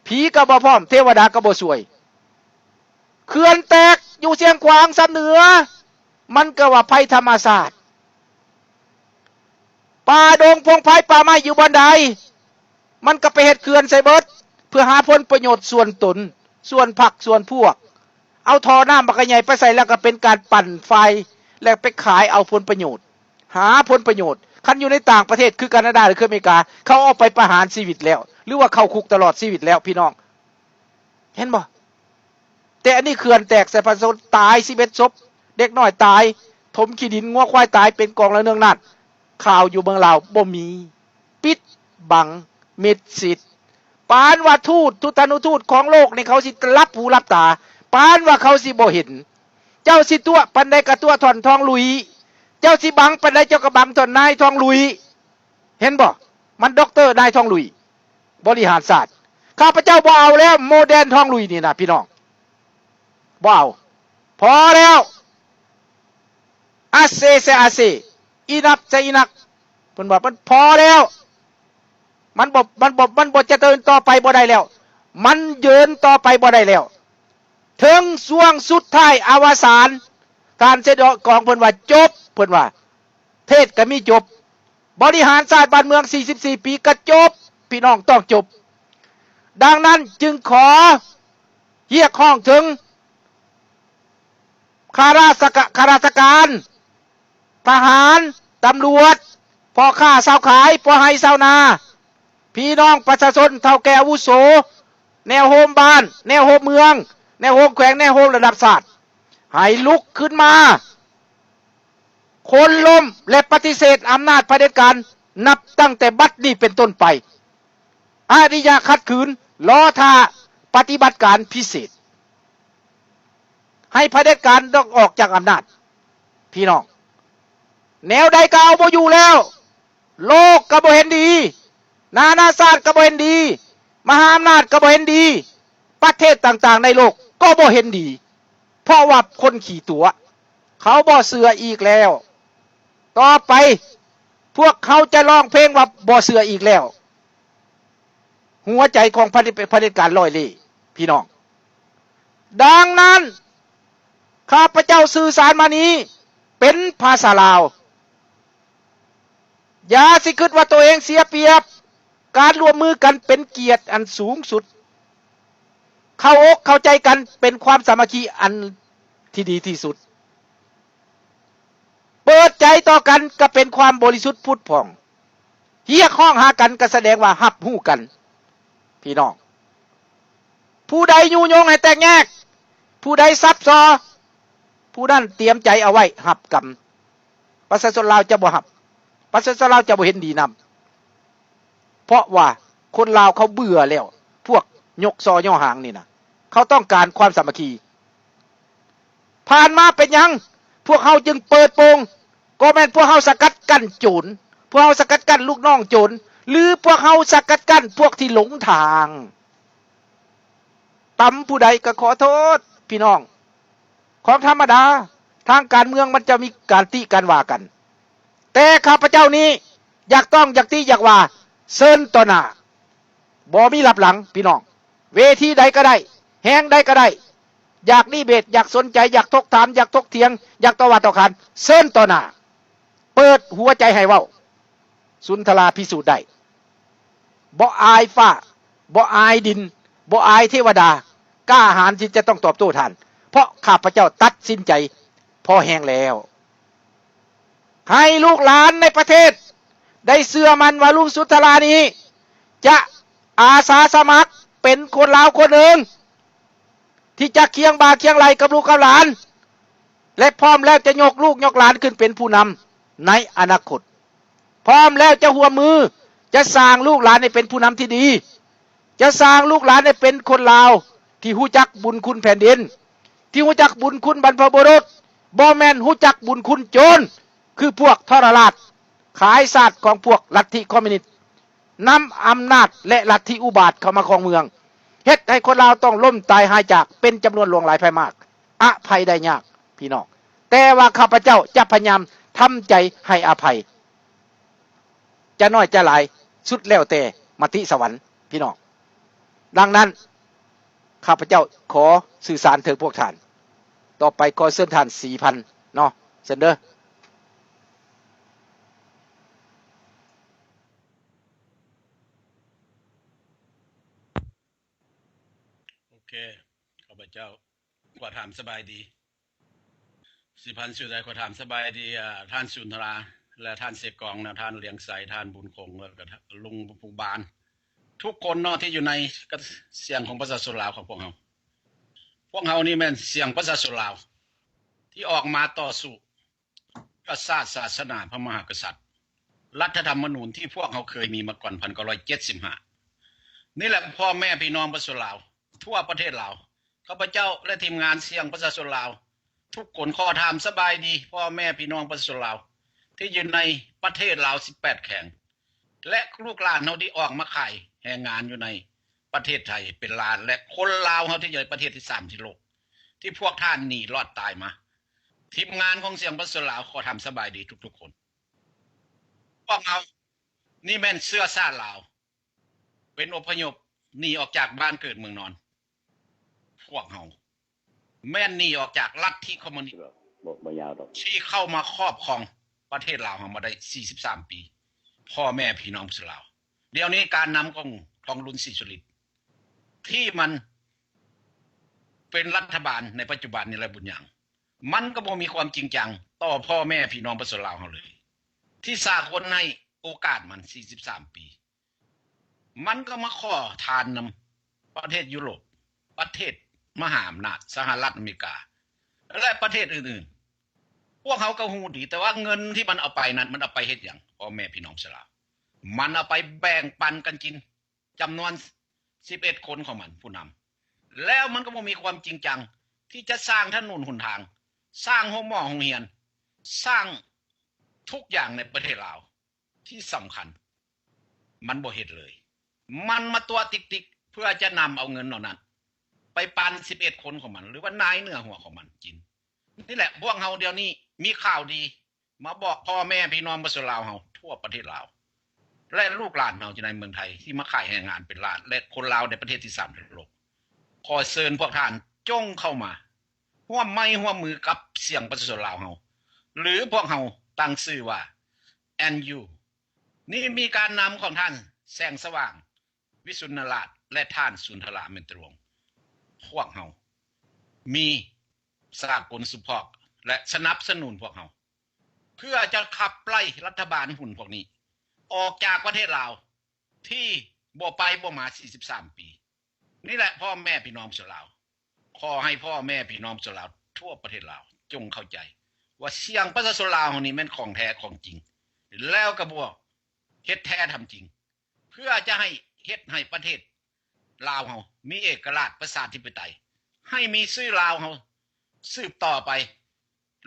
ผีก็บ่พร้อมเทวดาก็บ่ช่วยเขื่อนแตกอยู่เชียงขวางซ้ำเหนือมันก็ว่าภัยธรรมชาติป่าดงพงไผ่ป่าไม้อยู่บนใดมันก็ไปเฮ็ดเขื่อนใส่เบิดเพื่อหาผลประโยชน์ส่วนตนส่วนพรรคส่วนพวกเอาท่อน้ำบักใหญ่ไปใส่แล้วก็เป็นการปั่นไฟแล้วไปขายเอาผลประโยชน์หาผลประโยชน์คันอยู่ในต่างประเทศคือแคนาดาหรืออเมริกาเขาเอาไปประหารชีวิตแล้วหรือว่าเข้าคุกตลอดชีวิตแล้วพี่น้องเห็นบ่แต่อันนี้เขื่อนแตกใส่ประชาชนตาย11ศพเด็กน้อยตายถมขี้ดินงัวควายตายเป็นกองละเนืองนั่นข่าวอยู่เมืองลาวบ่มีปิดบังมิดสิทธิ์ปานว่าทูตทุตานุทูตของโลกนี่เขาสิรับหูรับตาปานว่าเขาสิบ่เห็นเจ้าสิตัวปันใดกะตัวถอนทองลุยเจ้าสิบังปันใดเจ้าก็บังถอนนายทองลุยเห็นบ่มันด็อกเตอร์นายทองลุยบริหารศาสตร์ข้าพเจ้าบ่เอาแล้วโมเดร์นทองลุยนี่นะพี่น้องบ่เอาพอแล้วอาเซเซอาเซอีนับจะอีนักเพิ่นบอกมันพอแล้วมันบ่จะเดินต่อไปบ่ได้แล้วมันเดินต่อไปบ่ได้แล้วถึงช่วงสุดท้ายอวสานการเสด็จของเพิ่นว่าจบเพิ่นว่าเทศก็มีจบบริหารศาสตร์บ้านเมือง44ปีก็จบพี่น้องต้องจบดังนั้นจึงขอเรียกร้องถึงข้าราชการทหารตำรวจพ่อค้าชาวขายพ่อให้ชาวนาพี่น้องประชาชนเฒ่าแก่อาวุโสแนวโฮมบ้านแนวโฮมเมืองแนวโฮมแขวงแนวโฮมระดับชาติให้ลุกขึ้นมาคนล้มและปฏิเสธอำนาจเผด็จการนับตั้งแต่บัดนี้เป็นต้นไปอาริยะขัดขืนล้อท่าปฏิบัติการพิเศษให้เผด็จการต้องออกจากอำนาจพี่น้องแนวใดก็เอาบ่อยู่แล้วโลกก็บ่เห็นดีนานาชาติก็บ่เห็นดีมหาอำนาจก็บ่เห็นดีประเทศต่างๆในโลกก็บ่เห็นดีเพราะว่าคนขี่ตัวเขาบ่เสืออีกแล้วต่อไปพวกเขาจะร้องเพลงว่าบ่เสืออีกแล้วหัวใจของเผด็จการลอยเล่พี่น้องดังนั้นข้าพเจ้าสื่อสารมานี้เป็นภาษาลาวอย่าสิคิดว่าตัวเองเสียเปรียบการร่วมมือกันเป็นเกียรติอันสูงสุดเข้าอกเข้าใจกันเป็นความสามัคคีอันที่ดีที่สุดเปิดใจต่อกันก็เป็นความบริสุทธิ์ผุดผ่องเฮียข้องหากันก็แสดงว่าฮับหู้กันพี่น้องผู้ใดยุยงให้แตกแยกผู้ใดซับซ้อผู้นั้นเตรียมใจเอาไว้หับกรรมประชาชนลาวจะบ่หับประชาชนลาวจะบ่เห็นดีนำเพราะว่าคนลาวเขาเบื่อแล้วพวกยกซอย่อหางนี่นะเขาต้องการความสามัคคีผ่านมาเป็นยังพวกเขาจึงเปิดโปงก็แม่นพวกเขาสกัดกั้นโจรพวกเขาสกัดกั้นลูกน้องโจรหรือพวกเขาสกัดกั้นพวกที่หลงทางตำผู้ใดก็ขอโทษพี่น้องของธรรมดาทางการเมืองมันจะมีการติการว่ากันแต่ข้าพเจ้านี้อยากต้องอยากตีอยากว่าเซินต่อหน้าบ่มีหลับหลังพี่น้องเวทีใดก็ได้แห่งใดก็ได้อยากดีเบตอยากสนใจอยากทกถามอยากทกเถียงอยากต่อว่าต่อขานเซินต่อหน้าเปิดหัวใจให้เว้าสุนทราพิสูจน์ได้บ่อายฟ้าบ่อายดินบ่อายเทวดากล้าหาญที่จะต้องตอบโต้ท่านเพราะข้าพเจ้าตัดสินใจพอแห้งแล้วให้ลูกหลานในประเทศได้เชื่อมันว่าลุงสุนทรานี้จะอาสาสมัครเป็นคนลาวคนหนึ่งที่จะเคียงบ่าเคียงไหลกับลูกกับหลานและพร้อมแล้วจะยกลูกยกหลานขึ้นเป็นผู้นำในอนาคตพร้อมแล้วจะหัวมือจะสร้างลูกหลานให้เป็นผู้นำที่ดีจะสร้างลูกหลานให้เป็นคนลาวที่ฮู้จักบุญคุณแผ่นดินที่ฮู้จักบุญคุณบรรพบุรุษบ่แม่นฮู้จักบุญคุณโจรคือพวกทรราชขายศาสตร์ของพวกลัทธิคอมมิวนิสต์นำอำนาจและลัทธิอุบาทเข้ามาครองเมืองเฮ็ดให้คนลาวต้องล้มตายหายจากเป็นจำนวนหลวงหลายภัยมากอภัยได้ยากพี่น้องแต่ว่าข้าพเจ้าจะพยายามทำใจให้อภัยจะน้อยจะหลายสุดแล้วแต่มติสวรรค์พี่น้อง ดังนั้นข้าพเจ้าขอสื่อสารถึงพวกท่านต่อไปขอเชิญท่าน 4,000 เนาะเชิญเด้อโอเคข้าพเจ้าขอถามสบายดี4,000สุดท้ายขอถามสบายดีท่านสุนทราและท่านเสกองนะท่านเลียงใสท่านบุญคงแล้วก็ลุงภูบาลทุกคนเนาะที่อยู่ในเสียงของประชาชนลาวของพวกเรานี่แม่นเสียงประชาชนลาวที่ออกมาต่อสู้กษัตริย์ศาสนาพระมหากษัตริย์รัฐธรรมนูญที่พวกเขาเคยมีมาก่อน1975นี่แหละพ่อแม่พี่น้องประชาชนลาวทั่วประเทศลาวข้าพเจ้าและทีมงานเสียงประชาชนลาวทุกคนขอถามสบายดีพ่อแม่พี่น้องประชาชนลาวที่อยู่ในประเทศลาว18แข่งและลูกหลานเฮาที่ออกมาขายแรงงานอยู่ในประเทศไทยเป็นล้านและคนลาวเฮาที่อยู่ในประเทศที่3ที่โลกที่พวกท่านหนีรอดตายมาทีมงานของเสียงประชาชนลาวขอถามสบายดีทุกๆคนพวกเรานี่แม่นเสื้อชาติลาวเป็นอพยพหนีออกจากบ้านเกิดเมืองนอนพวกเราแม่นหนีออกจากลัทธิคอมมิวนิสต์ที่เข้ามาครอบครองประเทศลาวมาได้43ปีพ่อแม่พี่น้องชาวลาวเดี๋ยวนี้การนำของทองรุนศรีสุริตที่มันเป็นรัฐบาลในปัจจุบันนี่แหละบุญยังมันก็บ่มีความจริงจังต่อพ่อแม่พี่น้องประชาชนลาวเฮาเลยที่สากลให้โอกาสมัน43ปีมันก็มาขอทานนำประเทศยุโรปประเทศมหาอำนาจสหรัฐอเมริกาและประเทศอื่นๆพวกเขาก็ฮู้ดีแต่ว่าเงินที่มันเอาไปนั้นมันเอาไปเฮ็ดหยังพ่อแม่พี่น้องชาวลาวมันเอาไปแบ่งปันกันกินจำนวน11คนของมันผู้นำแล้วมันก็บ่มีความจริงจังที่จะสร้างถนนหนทางสร้างโรงหม้อโรงเรียนสร้างทุกอย่างในประเทศลาวที่สำคัญมันบ่เฮ็ดเลยมันมาตัวติ๊กๆเพื่อจะนำเอาเงินเหล่านั้นไปปัน11คนของมันหรือว่านายเนื้อหัวของมันกินนี่แหละพวกเฮาเดี๋ยวนี้มีข่าวดีมาบอกพ่อแม่พี่น้องประชาชนลาวเฮาทั่วประเทศลาวและลูกหลานเฮาอยู่ในเมืองไทยที่มาขายแรงงานเป็นล้านและคนลาวในประเทศที่3ในโลกขอเชิญพวกท่านจงเข้ามาร่วมไม้ร่วมมือกับเสียงประชาชนลาวเฮาหรือพวกเฮาตั้งชื่อว่า NU นี่มีการนำของท่านแสงสว่างวิสุทธิราชและท่านสุนทราเมนตรวงศ์พวกเฮามีสากลสุพอกและสนับสนุนพวกเฮาเพื่อจะขับไล่รัฐบาลหุ่นพวกนี้ออกจากประเทศลาวที่บ่ไปบ่มา43ปีนี่แหละพ่อแม่พี่น้องชาวลาวขอให้พ่อแม่พี่น้องชาวลาวทั่วประเทศลาวจงเข้าใจว่าเสียงประชาชนลาวนี่แม่นของแท้ของจริงแล้วก็บ่เฮ็ดแท้ทำจริงเพื่อจะให้เฮ็ดให้ประเทศลาวเฮามีเอกราชประชาธิปไตยให้มีชื่อลาวเฮาสืบต่อไป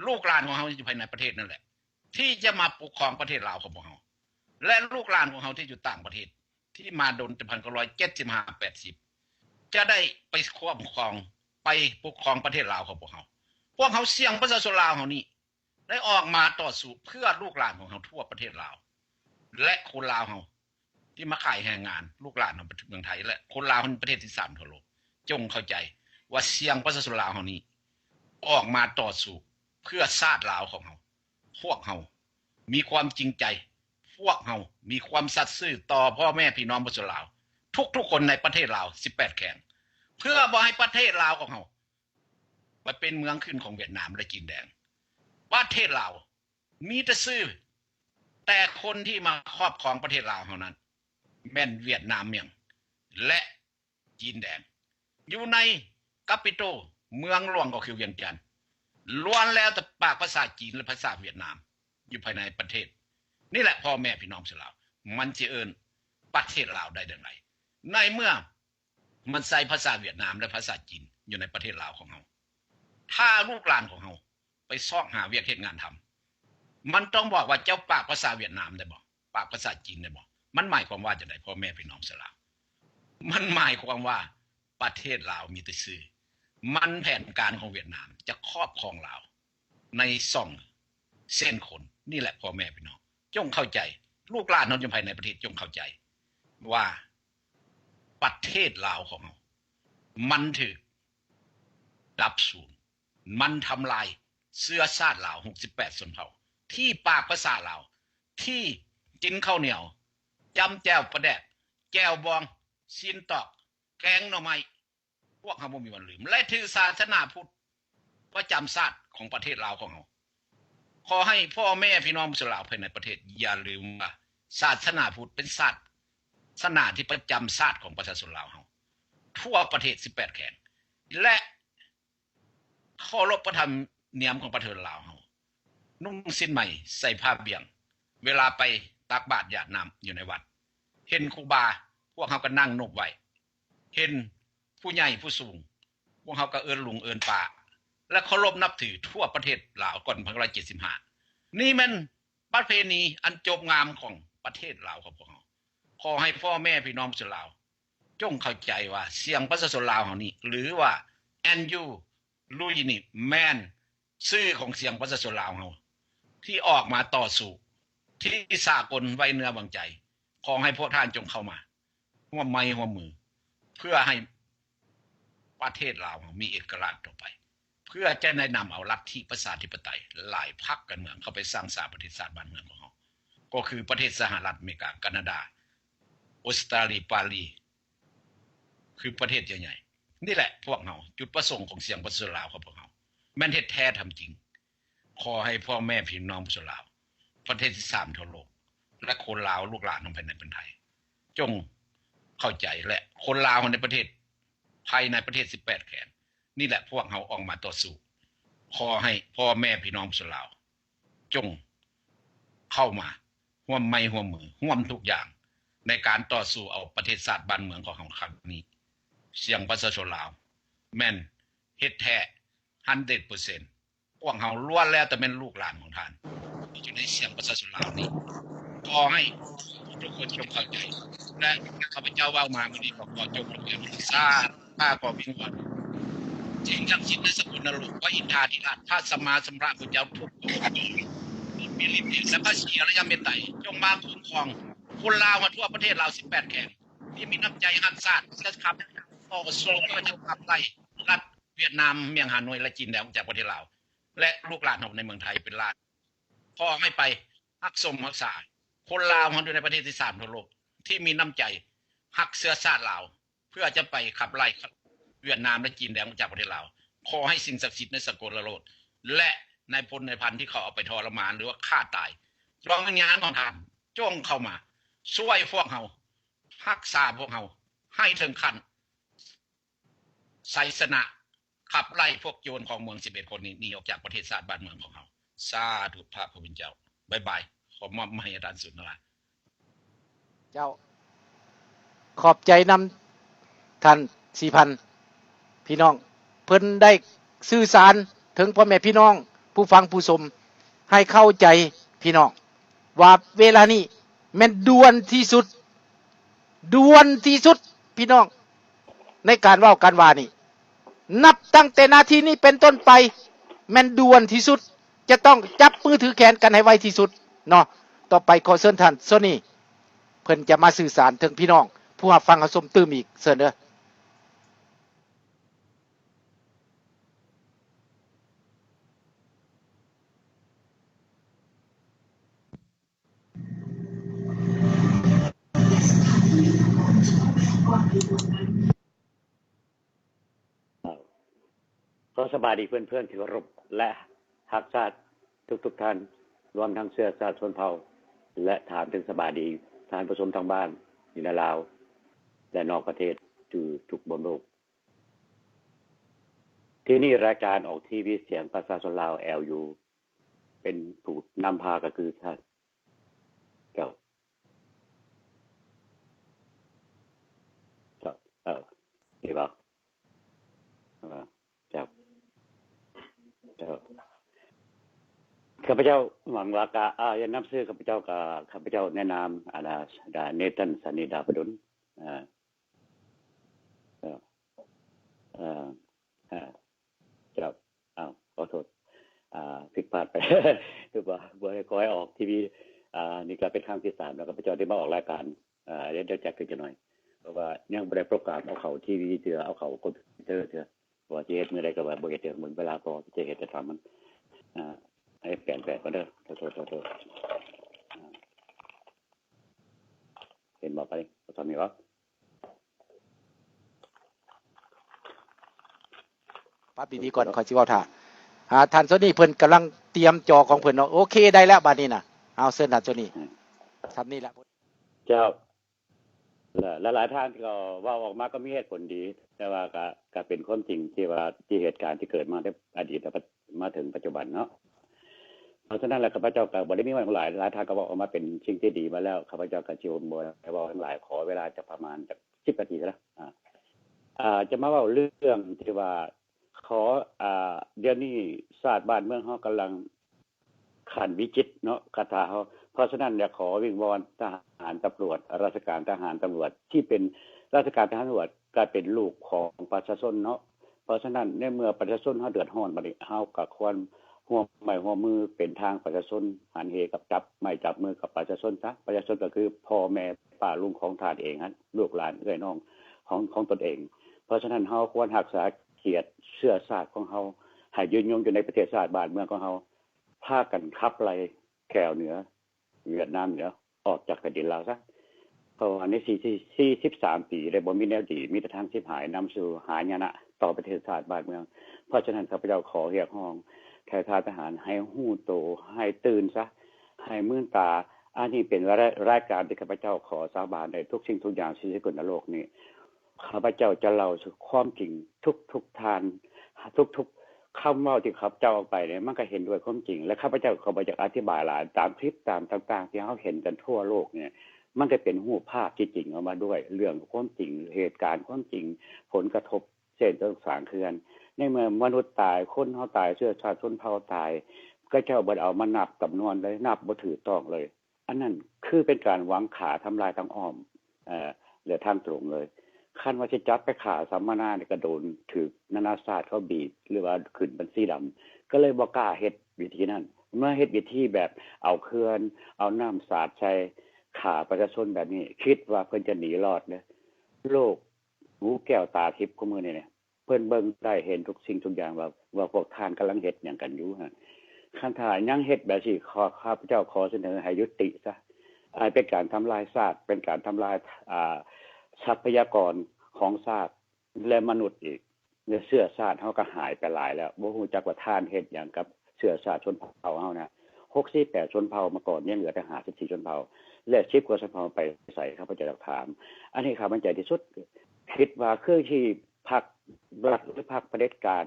ลูกหลานของเฮาอยู่ภายในประเทศนั่นแหละที่จะมาปกครองประเทศลาวของพวกเฮาและลูกหลานของเฮาที่อยู่ต่างประเทศที่มาดน1975 80จะได้ไปครอบครองไปปกครองประเทศลาวของพวกเฮาเสี่ยงประชาชนลาวเฮานี่ได้ออกมาต่อสู้เพื่อลูกหลานของเฮาทั่วประเทศลาวและคนลาวเฮาที่มาขายแรงงานลูกหลานของเมืองไทยและคนลาวในประเทศที่3ทั่วโลกจงเข้าใจว่าเสียงประชาชนลาวเฮานี้ออกมาต่อสู้เพื่อชาติลาวของเฮาพวกเฮามีความจริงใจพวกเฮามีความสัตย์ซื่อต่อพ่อแม่พี่น้องประชาชนลาวทุกคนในประเทศลาว18แข่งเพื่อบ่ให้ประเทศลาวของเฮาไปเป็นเมืองขึ้นของเวียดนามและจีนแดงประเทศลาวมีแต่ซื่อแต่คนที่มาครอบครองประเทศลาวเท่านั้นแม่นเวียดนามเมียงและจีนแดงอยู่ในกัปปิโตเมืองหลวงก็คือเวียงจันทน์ล้วนแล้วแต่ปากภาษาจีนและภาษาเวียดนามอยู่ภายในประเทศนี่แหละพ่อแม่พี่น้องชาวลาวมันสิเอิ้นประเทศลาวได้ดังไรในเมื่อมันใส่ภาษาเวียดนามและภาษาจีนอยู่ในประเทศลาวของเฮาถ้าลูกหลานของเฮาไปซอกหาเวียกเฮ็ดงานทำมันต้องบอกว่าเจ้าปากภาษาเวียดนามได้บ่ปากภาษาจีนได้บ่มันหมายความว่าจังได๋พ่อแม่พี่น้องชาวลาวมันหมายความว่าประเทศลาวมีแต่ชื่อมันแผนการของเวียดนามจะครอบครองลาวในซ่องเส้นคนนี่แหละพ่อแม่พี่น้องจงเข้าใจลูกหลานเฮาอยู่ภายในประเทศจงเข้าใจว่า ประเทศลาวของเรามันถือดับศูนย์มันทำลายเสื้อชาติลาว68ชนเผ่าที่ปากภาษาลาวที่กินข้าวเหนียวจำแจวประแดดแจวบองซีนตอกแกงหน่อไม้พวกเขาบ่มีวันลืมและถือศาสนาพุทธประจำชาติของประเทศลาวของเราขอให้พ่อแม่พี่น้องชาวลาวภายในประเทศอย่าลืมว่าศาสนาพุทธเป็นศาสนาที่ประจำชาติของประชาชนลาวเราทั่วประเทศ18แขนและเคารพพระธรรมเนียมของประเทศลาวเรานุ่งสิ้นใหม่ใส่ผ้าเบี่ยงเวลาไปตักบาตรหยาดน้ำอยู่ในวัดเห็นครูบาพวกเขาก็นั่งนบไว้เห็นผู้ใหญ่ผู้สูงพวกเขาก็เอิ้นลุงเอิ้นป้าและเคารพนับถือทั่วประเทศลาวก่อน1975นี่มันประเพณีอันจบงามของประเทศลาวของพวกเขาขอให้พ่อแม่พี่น้องชาวลาวจงเข้าใจว่าเสียงประชาชนลาวเฮานี่หรือว่าแอนยูลุยนี่แม่นชื่อของเสียงประชาชนลาวเฮาที่ออกมาต่อสู้ที่สากลไว้เนื้อบางใจขอให้พวกท่านจงเข้ามาร่วมไม้ร่วมมือเพื่อให้ประเทศลาวมีเอกราชต่อไปเพื่อจะแนะนำเอาลัทธิประชาธิปไตยหลายพรรคการเมืองเข้าไปสร้างสรรค์ประเทศชาติบ้านเมืองของเราก็คือประเทศสหรัฐอเมริกาแคนาดาออสเตรเลียปารีสคือประเทศใหญ่ๆนี่แหละพวกเราจุดประสงค์ของเสียงประชาชนลาวของพวกเราแม่นเฮ็ดแท้ทำจริงขอให้พ่อแม่พี่น้องประชาชนลาวประเทศที่3ทั่วโลกและคนลาวลูกหลานของแผ่นดินเป็นไทยจงเข้าใจและคนลาวในประเทศภายในประเทศ18แขนนี่แหละพวกเราออกมาต่อสู้ขอให้พ่อแม่พี่น้องประชาชนลาวจงเข้ามาร่วมไม้ร่วมมือร่วมทุกอย่างในการต่อสู้เอาประเทศชาติบ้านเมืองของเราครั้งนี้เสียงประชาชนลาวแม่นเฮ็ดแท้ 100% พวกเราล้วนแล้วแต่เป็นลูกหลานของท่านที่อยู่ในเสียงประชาชนลาวนี้ขอให้ทุกคนจงเข้าใจและข้าพเจ้าเว้ามามื้อนี้ก็ขอจงประเมินสาข้าขอวิงวอนสิ่งศักดิ์สิทธิ์ในสกุลนรกพระอินทราธิราชพระสัมมาสัมพุทธเจ้าทุกองค์มีฤทธิ์และพระศรีอริยเมตไตรจงมาคุ้มครองคนลาวทั่วประเทศลาว18แขนที่มีน้ำใจรักชาติและครับต่อสู้เพื่อจะขับไล่รัฐเวียดนามเมียงฮานอยและจีนแดนจากประเทศลาวและลูกหลานของในเมืองไทยเป็นล้านขอให้ไปรักสมรักษาคนลาวอยู่ในประเทศที่3ทั่วโลกที่มีน้ำใจฮักเชื้อชาติลาวเพื่อจะไปขับไล่เวียดนามและจีนแดนจากประเทศลาวขอให้สิ่งศักดิ์สิทธิ์ในสกลโลกและนายพลนายพันที่เขาเอาไปทรมานหรือว่าฆ่าตายดวงวิญญาณของท่านจงเข้ามาช่วยพวกเรารักษาพวกเราให้ถึงขั้นไสสนะขับไล่พวกโจรของเมือง11คนนี้หนีออกจากประเทศชาติบ้านเมืองของเราสาธุพระผู้เป็นเจ้าบ๊ายบายขอมอบให้อาจารย์สุนทรเจ้าขอบใจนำท่าน4,000พี่น้องเพิ่นได้สื่อสารถึงพ่อแม่พี่น้องผู้ฟังผู้ชมให้เข้าใจพี่น้องว่าเวลานี้แม่นด่วนที่สุดพี่น้องในการเว้ากันว่านี่นับตั้งแต่นาทีนี้เป็นต้นไปแม่นด่วนที่สุดจะต้องจับมือถือแขนกันให้ไวที่สุดเนาะต่อไปขอเชิญท่านโซนี่เพิ่นจะมาสื่อสารถึงพี่น้องผู้รับฟังเขาสมตื้มอีกเชิญเด้อก็สบายดีเพื่อนๆที่เคารพและฮักชาติทุกท่านรวมทั้งเสื้อชาติชนเผ่าและถามถึงสบายดีท่านผู้ชมทางบ้านอยู่ในลาวและนอกประเทศอยู่ทุกบนโลกที่นี่รายการออกทีวีเสียงประชาชนลาว LU เป็นผู้นำพาก็คือท่านเจ้านี่บ่เจ้าข้าพเจ้าหวังว่ากะอย่านำซื้อข้าพเจ้ากับข้าพเจ้าแนะนำดาเนตันสนิดาบดลเจ้าขอโทษผิดพลาดไป คือว่าบ่ให้ขอให้ออกทีวีนี่ก็เป็นครั้งที่3แล้วข้าพเจ้าได้มาออกรายการเดี๋ยวจัดกันจะหน่อย ราะว่ายังบ่ได้ประกาศเอาเข้าทีวีเทื่อเอาเข้าคอมพิวเตอร์เทื่อว่าสิเฮ็ดมื้อใดก็ว่าบ่เฮ็ดเทื่อมื้อเวลาพอสิเฮ็ดจะทำมันให้แปลนก็เด้อโทษเห็นบ่ไปตอนนี้ว่า ปั๊บดีๆก่อนขอสิเว้าท่าท่านโซนี่เพิ่นกำลังเตรียมจอของเพิ่นเนาะโอเคได้แล้วบัดนี้น่ะเอาเชิญท่านโซนี่ครับนี่แหละ เจ้าและหลายท่านก็ว่าออกมาก็มีเหตุผลดี แต่ว่าก็เป็นความจริงที่ว่าที่เหตุการณ์ที่เกิดมาในอดีตมาถึงปัจจุบันเนาะเพราะฉะนั้นแล้วข้าพเจ้าก็บ่ได้มีว่าหลายท่านก็บอกออกมาเป็นสิ่งที่ดีมาแล้วข้าพเจ้าก็สิบ่ได้บอกทั้งหลายขอเวลาจะประมาณจัก10นาทีแล้วจะมาเว้าเรื่องที่ว่าขอเดี๋ยวนี้ศาสตร์บ้านเมืองเฮากำลังขันวิจิตรเนาะคาถาเฮาเพราะฉะนั้นอยากขอวิงวอนทหารตำรวจราชการทหารตำรวจที่เป็นราชการทหารตำรวจก็เป็นลูกของประชาชนเนาะเพราะฉะนั้นในเมื่อประชาชนเฮาเดือดร้อนบัดนี้เฮาก็ควรร่วมไม้ร่วมมือเป็นทางประชาชนหันเหกับจับไม้จับมือกับประชาชนซะประชาชนก็คือพ่อแม่ป้าลุงของทานเองฮะลูกหลานเอ้ยน้องของตนเองเพราะฉะนั้นเฮาควรรักษาเกียรติเชื้อชาติของเฮาให้ยืนยงอยู่ในประเทศชาติบ้านเมืองของเฮาพากันขับไล่แก้วเหนือเวียดนามเหนือออกจากแผ่นดินลาวซะเพราะว่าใน43ปีได้บ่มีแนวดีมีแต่ทางสิบหายนำสู่หายนะต่อประเทศชาติบ้านเมืองเพราะฉะนั้นข้าพเจ้าขอเรียกร้องแก่ทหารให้ฮู้โตให้ตื่นซะให้มื่นตาอันนี้เป็นรายการที่ข้าพเจ้าขอสาบานในทุกสิ่งทุกอย่างที่สกุลโลกนี้ข้าพเจ้าจะเล่าความจริงทุกทานทุกคำเว้าที่ข้าพเจ้าออกไปเนี่ยมันก็เห็นด้วยความจริงและข้าพเจ้าก็บ่อยากอธิบายหลายตามคลิปตามต่างๆที่เฮาเห็นกันทั่วโลกเนี่ยมันก็เป็นรูปภาพที่จริงออกมาด้วยเรื่องความจริงเหตุการณ์ความจริงผลกระทบเช่นต่างๆคือกันในเมื่อมนุษย์ตายคนเฮาตายเชื้อชาติชนเผ่าตายก็เจ้าบ่เอามานับจำนวนเลยนับบ่ถูกต้องเลยอันนั้นคือเป็นการหวังฆ่าทำลายทางอ้อมหรือทางตรงเลยคันว่าสิจับไปฆ่าสัมมนานี่ก็โดนถูกนานาชาติเขาบีบหรือว่าขึ้นบัญชีดำก็เลยบ่กล้าเฮ็ดวิธีนั้นเมื่อเฮ็ดวิธีแบบเอาเขื่อนเอาน้ำสาดใส่ฆ่าประชาชนแบบนี้คิดว่าเพิ่นจะหนีรอดเด้อโลกหูแก้วตาทิพย์ของมื้อนี้เนี่ยเพิ่นเบิ่งได้เห็นทุกสิ่งทุกอย่างว่าพวกท่านกำลังเฮ็ดหยังกันอยู่ฮะคันถ้ายังเฮ็ดแบบนี้ข้าพเจ้าขอเสนอให้ยุติซะเป็นการทำลายชาติเป็นการทำลายทรัพยากรของชาติและมนุษย์อีกเชื้อชาติเฮาก็หายไปหลายแล้วบ่ฮู้จักว่าท่านเฮ็ดหยังกับเชื้อชาติชนเผ่าเฮานะ68ชนเผ่ามาก่อนยังเหลือแต่54ชนเผ่าและ10กว่าชนเผ่าไปใส่ข้าพเจ้าถามอันนี้ข้าพเจ้าที่สุดคิดว่าคือที่พรรครัฐหรือพรรคเผด็จการ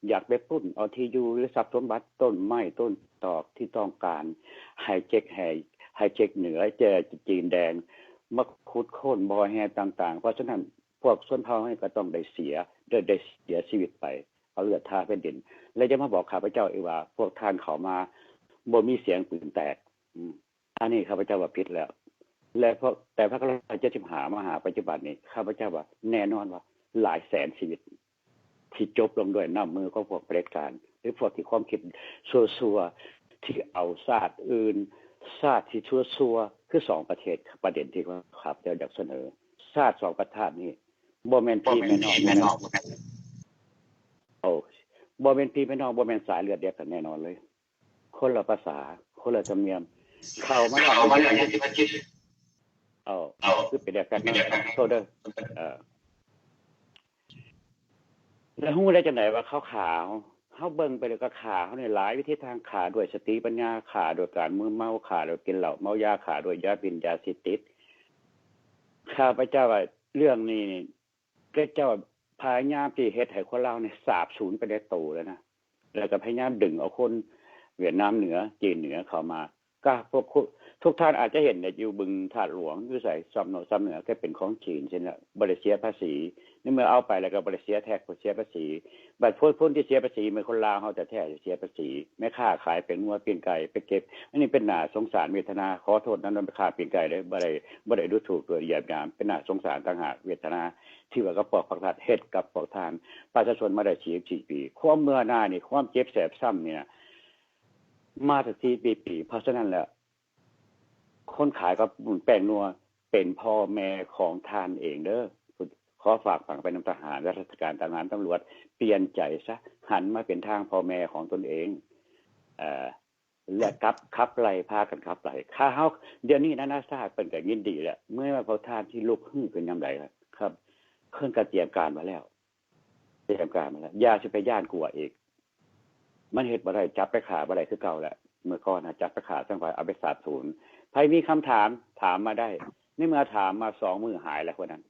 อยากไปปล้นเอาที่อยู่หรือทรัพย์สมบัติต้นไม้ต้นตอกที่ต้องการให้เช็คเหนือเจอจีนแดงมาขุดโค่นบ่อแห่ต่างๆเพราะฉะนั้นพวกชนเผ่าให้ก็ต้องได้เสียชีวิตไปเอาเลือดทาแผ่นดินแล้วจะมาบอกข้าพเจ้าอีกว่าพวกท่านเข้ามาบ่มีเสียงปืนแตกอันนี้ข้าพเจ้าว่าผิดแล้วและเพราะแต่พระ75มหาปัจจุบันนี้ข้าพเจ้าว่าแน่นอนว่าหลายแสนชีวิตที่จบลงด้วยน้ำมือของพวกเผด็จการหรือพวกที่ความคิดชั่วๆที่เอาชาติอื่นชาติที่ชั่วๆคือ2ประเทศประเด็นที่ข้าพเจ้าอยากเสนอชาติ2ประเทศนี้บ่แม่นพี่แม่น้องบ่แม่นพี่แม่น้องบ่แม่นสายเลือดเดียวกันแน่นอนเลยคนละภาษาคนละธรรมเนียมเข้ามาแล้วคือเป็นแบบนั้นโทษเด้อแล้วฮู้ได้จังได๋ว่าเขาขาวเฮาเบิ่งไปแล้วก็ขาเฮานี่หลายวิธีทางขาด้วยสติปัญญาขาด้วยการมึนเมาขาด้วยกินเหล้าเมายาขาด้วยยาพิษยาเสพติดข้าพเจ้าว่าเรื่องนี้นี่ก็เจ้าพยายามที่เฮ็ดให้คนลาวนี่สาบสูญไปได้โตแล้วนะแล้วก็พยายามดึงเอาคนเวียดนามเหนือจีนเหนือเข้ามาก็พวกทุกท่านอาจจะเห็นอยู่บึงธาตุหลวงอยู่ไสซ้ำเหนือก็เป็นของจีนซั่นล่ะบ่ได้เสียภาษีนี่เมื่อเอาไปแล้วก็บ่ได้เสียแท็กเสียภาษีบัดพ้นที่เสียภาษีเป็นคนลาวเฮาแต่แท้เสียภาษีแม่ค้าขายเป็นงัวเป็นไก่ไปเก็บอันนี้เป็นหน้าสงสารเวทนาขอโทษนั้นไปค้าเป็นไก่ได้บ่ได้ดูถูกตัวเหยียดหยามเป็นหน้าสงสารต่างหากเวทนาที่ว่ากับพวกพรรครัฐเฮ็ดกับพวกทานประชาชนมาได้44ปีความเมื่อหน้านี่ความเจ็บแสบซ้ำเนี่ยมาตั้ง4ปีเพราะฉะนั้นแล้วคนขายกับแป้งนัวเป็นพ่อแม่ของทานเองเด้อ อฝากฝังไปนำทหารและราชการทหารตำรวจเปลี่ยนใจซะหันมาเป็นทางพ่อแม่ของตนเองและขับไล่พากันขับไล่ข้าเฮาเดี๋ยวนี้นานาชาติเป็นก็ยินดีแหละเมื่อว่าเขาทานที่ลุกขึ้นเป็นยามใดครับเพิ่นก็เตรียมการมาแล้วอย่าสิไปย่านกลัวอีกมันเฮ็ดบ่ได้จับไปฆ่าบ่ได้คือเก่าแหละเมื่อก่อนจับไปฆ่าจังไว้เอาไปสาบสูญใครมีคำถามถามมาได้ในเมื่อถามมา2มื้อหายแล้วคนนั้น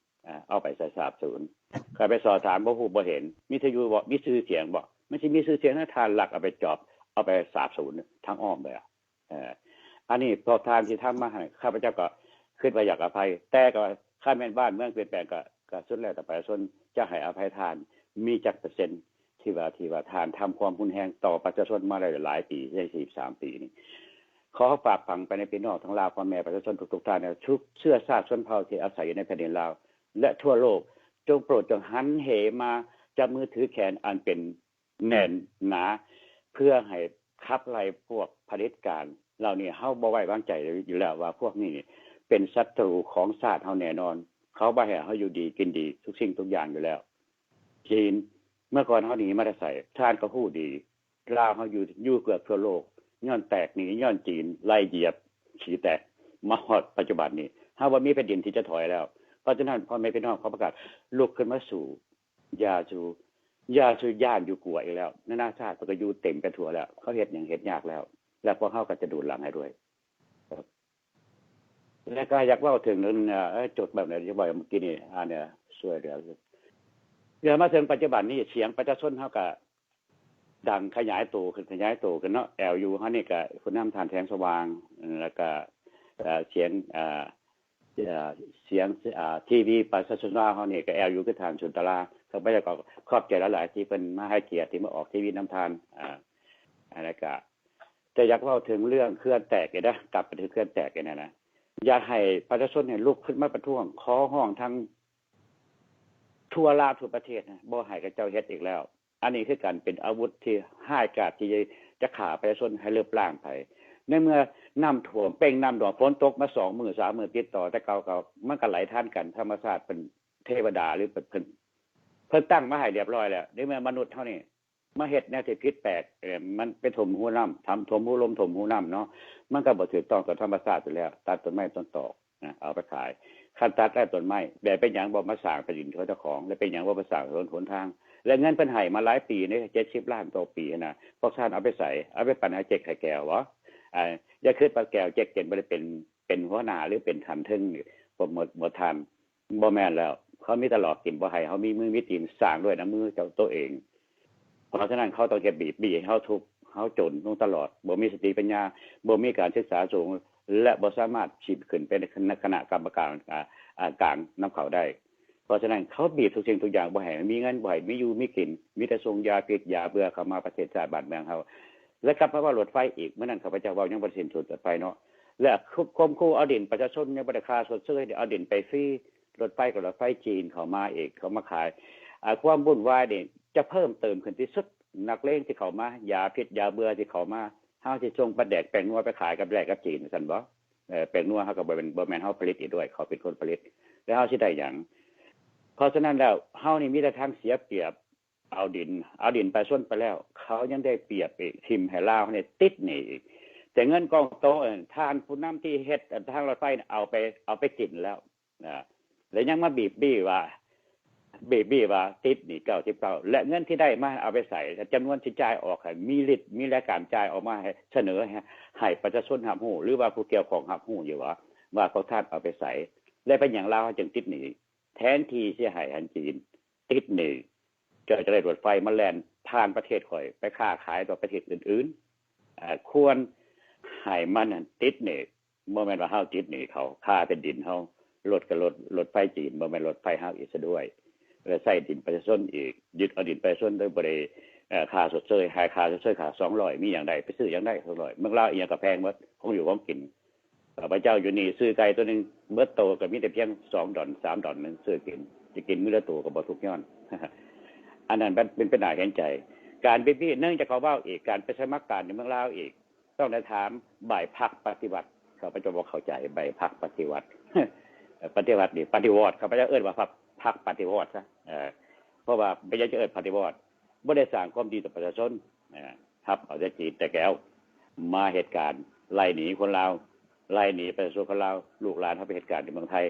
เอาไปใส่สาบสูญใครไปสอบถามบ่ฮู้บ่เห็นมีทยุบ่มีชื่อเสียงบ่มันสิมีชื่อเสียงนะทานหลักเอาไปจอบเอาไปสาบสูญทั้งอ้อมเลยอันนี้พอทานที่ทำมาให้ข้าพเจ้าก็คิดว่าอยากอภัยแต่ก็ข้าแม่นบ้านเมืองเปลี่ยนแปลงก็สุดแล้วแต่ประชาชนจะให้อภัยทานมีจักเปอร์เซ็นต์ที่ว่าทานทำความรุนแรงต่อประชาชนมาหลายปีได้43ปีนี่ขอฝากฝังไปในพี่น้องทั้งลาวพ่อแม่ประชาชนทุกท่านนะทุกเชื้อชาติชนเผ่าที่อาศัยอยู่ในแผ่นดินลาวและทั่วโลกจงโปรดจงหันเหมาจับมือถือแขนอันเป็นแน่นหนาเพื่อให้ขับไล่พวกเผด็จการเหล่านี้เฮาบ่ไว้วางใจอยู่แล้วว่าพวกนี้เป็นศัตรูของชาติเฮาแน่นอนเขาบ่ให้เฮาอยู่ดีกินดีทุกสิ่งทุกอย่างอยู่แล้วจีนเมื่อก่อนเฮาหนีมาได้ใส่ชาติก็ฮู้ดีลาวเฮาอยู่เกือบทั่วโลกย้อนแตกหนีย้อนจีนไล่เหยียบขี้แตกมาฮอดปัจจุบันนี้เฮาบ่มีแผ่นดินที่จะถอยแล้วเพราะฉะนั้นพ่อแม่พี่น้องเขาประกาศลุกขึ้นมาสู่อย่าสู่ย่านอยู่กลัวอีกแล้วนานาชาติก็อยู่เต็มไปทั่วแล้วเขาเฮ็ดหยังเฮ็ดยากแล้วแล้วพวกเฮาก็จะดูดหลังให้ด้วยแล้วก็อยากเว้าถึงนั้นจดแบบไหนจะบ่อยเมื่อกี้นี่เนี่ยช่วยเหลือเดี๋ยวมาถึงปัจจุบันนี้เสียงประชาชนเฮาก็ดังขยายตัวขึ้นเนาะ LU เฮานี่ก็คุณนำทานแสงสว่างแล้วก็เสียงทีวีประชาชนเฮานี่ก็ LU คือทางชุนตลาเขาไปก็ขอบใจหลายๆที่เพิ่นมาให้เกียรติที่มาออกทีวีนำทานแล้วก็แต่อยากเว้าถึงเรื่องเคลื่อนแตกนะกลับไปถึงเคลื่อนแตกนี่นะอยากให้ประชาชนเนี่ยลุกขึ้นมาประท้วงขอร้องทั้งทั่วลาวทั่วประเทศนะบ่ให้กับเจ้าเฮ็ดอีกแล้วอันนี้คือการเป็นอาวุธที่ห้ายกาดที่จะฆ่าประชาชนให้เลิบล้างไปในเมื่อน้ำท่วมเป่งน้ำดอกฝนตกมา2มื้อ3มื้อติดต่อแต่เก่าๆมันก็ไหลท่านกันธรรมชาติเป็นเทวดาหรือเพิ่นตั้งมาให้เรียบร้อยแล้วในเมื่อมนุษย์เฮานี่มาเฮ็ดแนวที่ผิดแปลกมันไปถมหูน้ำทำถมหูลมถมหูน้ำเนาะมันก็บ่ถูกต้องต่อธรรมชาติอยู่แล้วตัดต้นไม้ต้นตอกเอาไปขายคันตัดได้ต้นไม้แบบเป็นหยังบ่มาสร้างแผ่นดินของเจ้าของและเป็นหยังบ่มาสร้างถนนหนทางและเงินเพิ่นให้มาหลายปีนี่70ล้านต่อปีนะพวกท่านเอาไปใส่เอาไปปั่นให้เจ๊กให้แก้วบ่อย่าคิดว่าแก้วเจ๊กบ่ได้เป็นหัวหน้าหรือเป็นทันทึงบ่หมดทันบ่แม่นแล้วเขามีตลอดกินบ่ให้เฮามีมือมีตีนสร้างด้วยน้ำมือเจ้าตัวเองเพราะฉะนั้นเขาต้องเก็บบีให้เฮาทุกข์เฮาจนลงตลอดบ่มีสติปัญญาบ่มีการศึกษาสูงและบ่สามารถฉีดขึ้นเป็นคณะกรรมการกลางนำเข้าได้เพราะฉะนั้นเขาบีบทุกสิ่งทุกอย่างบ่ให้มีเงินบ่ให้มีอยู่มีกินมีแต่ส่งยาพิษยาเบื่อเข้ามาประเทศชาติบ้านเมืองเฮาและกลับมาว่ารถไฟอีกเมื่อนั้นข้าพเจ้าเว้ายังบ่สิ้นสุดไปเนาะและคมคู่เอาดินประชาชนยังบ่ได้ค่าสดเชยเอาดินไปฟรีรถไฟกับรถไฟจีนเข้ามาอีกเขามาขายความวุ่นวายนี่จะเพิ่มเติมขึ้นที่สุดนักเลงที่เข้ามายาพิษยาเบื่อที่เข้ามาเฮาสิส่งปลาแดกแป้งนัวไปขายกับแลกกับจีนซั่นบ่แป้งนัวเฮาก็บ่แม่นเฮาผลิตอีกด้วยเขาเป็นคนผลิตแล้วเฮาสิได้หยังเพราะฉะนั้นแล้วเฮานี่มีแต่ทางเสียเปรียบเอาดินไปส่วนไปแล้วเขายังได้เปรียบอีกทิ่มให้ลาวเนี่ยติดหนี้อีกแต่เงินกองโตทานผู้นำที่เฮ็ดทางรถไฟเอาไปกินแล้วแล้วยังมาบีบบี้ว่าติดหนี้99และเงินที่ได้มาเอาไปใส่จำนวนที่จ่ายออกมีฤทธิ์มีรายการจ่ายออกมาให้เสนอให้ประชาชนรับรู้หรือว่าผู้เกี่ยวข้องรับรู้อยู่ว่าเขาท่านเอาไปใส่และเป็นอย่างลาวจึงติดหนี้แทนที่สิให้อันจีนติดหนี้จะได้รถไฟมาแล่นผ่านประเทศข่อยไปค้าขายต่อประเทศอื่นๆควรให้มันติดหนี้บ่แม่นว่าเฮาติดหนี้เขาค่าเป็นดินเฮารถไฟจีนบ่แม่นรถไฟเฮาอีกซะด้วยแล้วใช้ดินประชาชนอีกยึดเอาดินประชาชนโดยบ่ได้ค่าสดเชยให้ค่าสดเชยค่า200มีหยังได้ไปซื้อหยังได้200เมืองลาวอีหยังก็แพงหมดคงอยู่ของกินพระเจ้าอยู่นี่ซื้อไก่ตัวนึงเบิดโตก็มีแต่เพียง$2 $3นึงซื้อกินจะกินมื้อละตัวก็บ่ทุกย้อนอันนั้นเป็นปัญหาเห็นใจการเป็นพี่เนื่องจากเขาเว้าอีกการไปสมัครการในเมืองลาวอีกต้องได้ถามใบพักปฏิบัติเขาพระเจ้าบ่เข้าใจใบพักปฏิวัติปฏิวัตินี่ปฏิวัติเขาพระเจ้าเอิ้นว่า พรรคปฏิวัติซะเพราะว่าไม่อยากจะเอิ้นปฏิวัติบ่ได้สร้างความดีต่อประชาชนครับเอาแต่จีนแต่แก้วมาเหตุการณ์ไล่หนีคนลาวไล่หนีประชาชนคนลาวลูกหลานเฮาไปเหตุการณ์ในเมืองไทย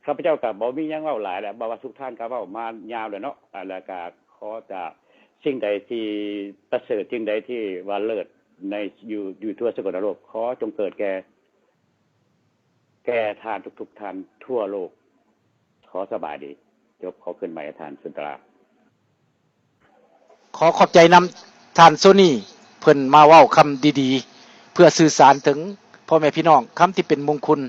ข้าพเจ้าก็บ่มีหยังเว้าหลายแล้วบ่ว่าทุกท่านก็เว้ามายาวแล้วเนาะแล้วก็ขอจะสิ่งใดที่ประเสริฐสิ่งใดที่ว่าเลิศในอยู่ทั่วสกลโลกขอจงเกิดแก่ทานทุกท่านทั่วโลกขอสบายดีจบขอขึ้นใหม่ทานสุนทรา ขอขอบใจนำท่านโซนี่เพิ่นมาเว้าคำดีๆเพื่อสื่อสารถึงพ่อแม่พี่น้องคำที่เป็นมงคล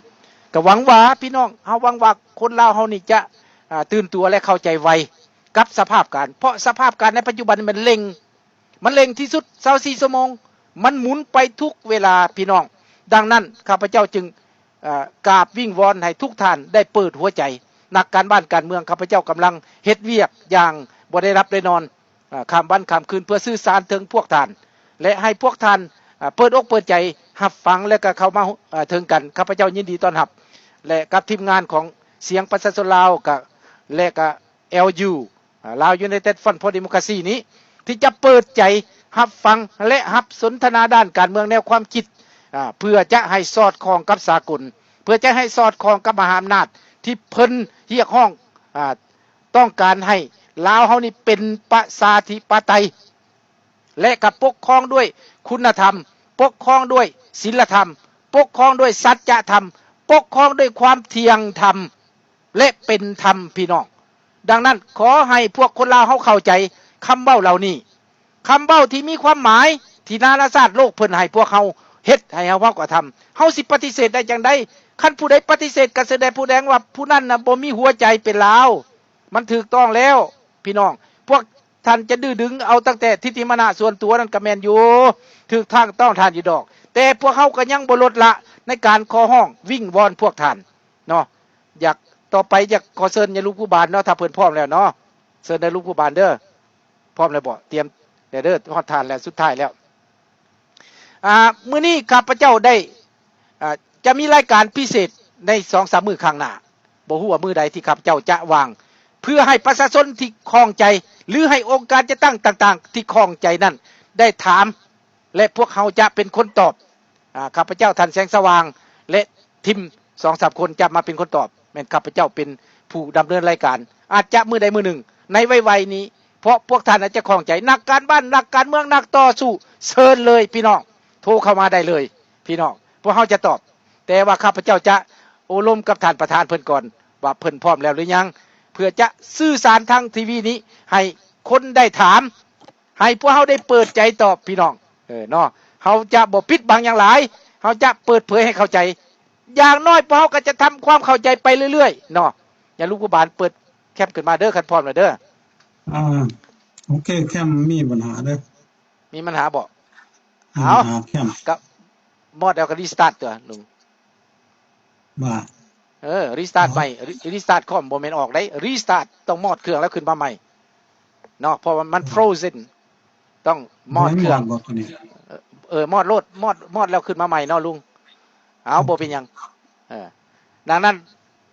ก็หวังว่าพี่น้องเฮาหวังว่าคนลาวเฮานี่จะตื่นตัวและเข้าใจไวกับสภาพการเพราะสภาพการในปัจจุบันมันเร่งที่สุด24ชั่วโมงมันหมุนไปทุกเวลาพี่น้องดังนั้นข้าพเจ้าจึงกราบวิงวอนให้ทุกท่านได้เปิดหัวใจนักการบ้านการเมืองข้าพเจ้ากำลังเฮ็ดเวียกอย่างบ่ได้รับได้นอนข้ามวันข้ามคืนเพื่อสื่อสารถึงพวกท่านและให้พวกท่านเปิดอกเปิดใจรับฟังและก็เข้ามาถึงกันข้าพเจ้ายินดีต้อนรับและกับทีมงานของเสียงประชาชนลาวกับและก็ LU ลาว United Front for Democracy นี้ที่จะเปิดใจรับฟังและรับสนทนาด้านการเมืองแนวความคิดเพื่อจะให้สอดคล้องกับสากลเพื่อจะให้สอดคล้องกับมหาอำนาจที่เพิ่นเรียกร้องต้องการให้ลาวเฮานี่เป็นประชาธิปไตยและกับปกครองด้วยคุณธรรมปกครองด้วยศีลธรรมปกครองด้วยสัจธรรมปกครองด้วยความเที่ยงธรรมและเป็นธรรมพี่น้องดังนั้นขอให้พวกคนลาวเฮาเข้าใจคำเว้าเหล่านี้คำเว้าที่มีความหมายที่นานาชาติโลกเพิ่นให้พวกเฮาเฮ็ดให้เฮาก็ทำเฮาสิปฏิเสธได้จังได๋คันผู้ใดปฏิเสธก็แสดงผู้แดงว่าผู้นั้นน่ะบ่มีหัวใจเป็นลาวมันถูกต้องแล้วพี่น้องพวกท่านจะดื้อดึงเอาตั้งแต่ทิฏฐิมานะส่วนตัวนั้นก็แม่นอยู่ถูกทางต้องท่านอยู่ดอกแต่พวกเฮาก็ยังบ่ลดละในการขอร้องวิงวอนพวกท่านเนาะอยากต่อไปอยากขอเชิญยายลูกผู้บานเนาะถ้าเพิ่นพร้อมแล้วเนาะเชิญยายลูกผู้บานเด้อพร้อมแล้วบ่เตรียมเด้อฮอดทานแล้วสุดท้ายแล้วมื้อนี้ข้าพเจ้าได้จะมีรายการพิเศษใน 2-3 มื้อข้างหน้าบ่ฮู้ว่ามื้อใดที่ข้าพเจ้าจะวางเพื่อให้ประชาชนที่คล่องใจหรือให้องค์การจะตั้งต่างๆที่คล่องใจนั้นได้ถามและพวกเขาจะเป็นคนตอบข้าพเจ้าท่านแสงสว่างและทีม 2-3 คนจะมาเป็นคนตอบแม่นข้าพเจ้าเป็นผู้ดำเนินรายการอาจจะมื้อใดมื้อหนึ่งในไวๆนี้เพราะพวกท่านอาจจะคล่องใจนักการบ้านนักการเมืองนักต่อสู้เชิญเลยพี่น้องโทรเข้ามาได้เลยพี่น้องพวกเขาจะตอบแต่ว่าข้าพเจ้าจะโอลมกับท่านประธานเพิ่นก่อนว่าเพิ่นพร้อมแล้วหรือยังเพื่อจะสื่อสารทางทีวีนี้ให้คนได้ถามให้พวกเขาได้เปิดใจตอบพี่น้องเนาะเขาจะบ่ปิดบังอย่างหลายเขาจะเปิดเผยให้เข้าใจอย่างน้อยพวกเขาก็จะทำความเข้าใจไปเรื่อยๆเนาะอย่าลูกผู้บานเปิดแคปขึ้นมาเด้อคันพร้อมแล้วเด้อโอเคแคมมีปัญหาเด้อมีปัญหาบ่เอากับมอดแล้วก็รีสตาร์ทตัวลุงว่ารีสตาร์ทใหม่รีสตาร์ทคอมบ่แม่นออกได้รีสตาร์ทต้องมอดเครื่องแล้วขึ้นมาใหม่เนาะเพราะว่ามันฟรอเซนต้องมอดเครื่องมอดโลดมอดแล้วขึ้นมาใหม่เนาะลุงเอาบ่เป็นหยังดังนั้น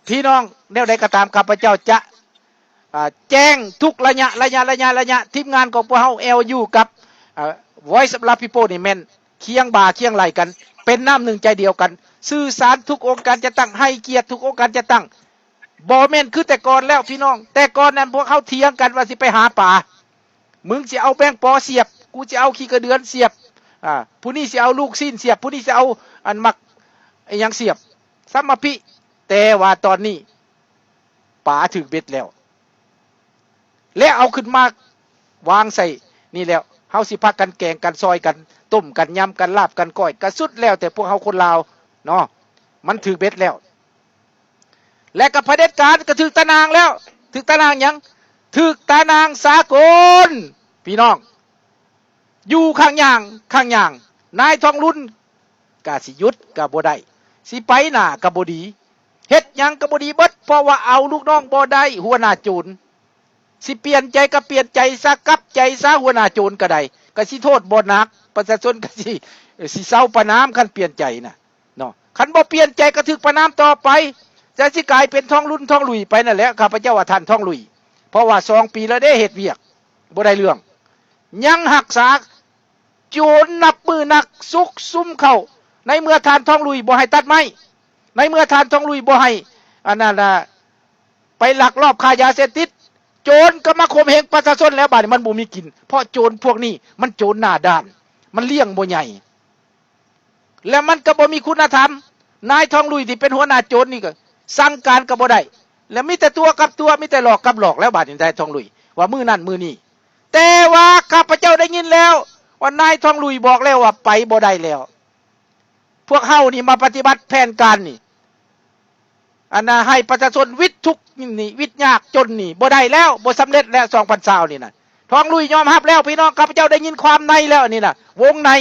พี่น้องแนวใดก็ตามข้าพเจ้าจะแจ้งทุกระยะทีมงานของพวกเฮา LU กับVoice of the People นี่แม่นเคียงบ่าเคียงไหลกันเป็นน้ำหนึ่งใจเดียวกันสื่อสารทุกองค์การจะตั้งให้เกียรติทุกองค์การจะตั้งบ่แม่นคือแต่ก่อนแล้วพี่น้องแต่ก่อนนั้นพวกเขาเถียงกันว่าสิไปหาป่ามึงสิเอาแป้งปอเสียบกูสิเอาขี้กระเดือนเสียบผู้นี้สิเอาลูกซีนเสียบผู้นี้สิเอาอันมักไอ้หยังเสียบซัมมาพิแต่ว่าตอนนี้ป่าถึงเบ็ดแล้วและเอาขึ้นมาวางใส่นี่แล้วเฮาสิพักกันแกงกันซอยกันต้มกันยำกันลาบกันก้อยก็สุดแล้วแต่พวกเฮาคนลาวเนาะมันถึงเบ็ดแล้วและกับเผด็จการก็ถึกตะนางแล้วถึกตะนางหยังถึกตะนางสากลพี่น้องอยู่ข้างย่างนายทองรุ่นก็สิหยุดก็บ่ได้สิไปหน้าก็บ่ดีเฮ็ดหยังก็บ่ดีเบิดเพราะว่าเอาลูกน้องบ่ได้หัวหน้าโจรสิเปลี่ยนใจก็เปลี่ยนใจซะกลับใจซะหัวหน้าโจรก็ได้ก็สิโทษบ่หนักประชาชนก็สิเซาประนามคันเปลี่ยนใจน่ะเนาะคันบ่เปลี่ยนใจก็ถึกประนามต่อไป จะสิกลายเป็นท้องรุ่นท้องลุยไปนั่นแหละข้าพเจ้าว่าท่านท้องลุยเพราะว่า2 ปีแล้วได้เฮ็ดเวียกบ่ได้เรื่องยังหักษาโจรนับมือนักซุกซุ่มเข้าในเมื่อท่านท้องลุยบ่ให้ตัดไม้ในเมื่อท่านท้องลุยบ่ให้อันนั้นไปลักลอบค้ายาเสพติดโจรก็มาข่มเหงประชาชนแล้วบาดนี้มันบ่มีกินเพราะโจรพวกนี้มันโจรหน้าด้านมันเลี้ยงบ่ใหญ่แล้วมันก็บ่มีคุณธรรมนายทองลุยที่เป็นหัวหน้าโจรนี่ก็สั่งการก็บ่ได้แล้วมีแต่ตัวกับตัวมีแต่หลอกกับหลอกแล้วบาดนี้นายทองลุยว่ามือนั่นมือนี้แต่ว่าข้าพเจ้าได้ยินแล้วว่านายทองลุยบอกแล้วว่าไปบ่ได้แล้วพวกเฮานี่มาปฏิบัติแผนการนี่อันน่ะให้ประชาชนวิทย์ทุกข์นี่วิทย์ยากจนนี่บ่ได้แล้วบ่สำเร็จแล้ว2020นี่น่ะทองลุยยอมรับแล้วพี่น้องข้าพเจ้าได้ยินความในแล้วนี่น่ะวงใน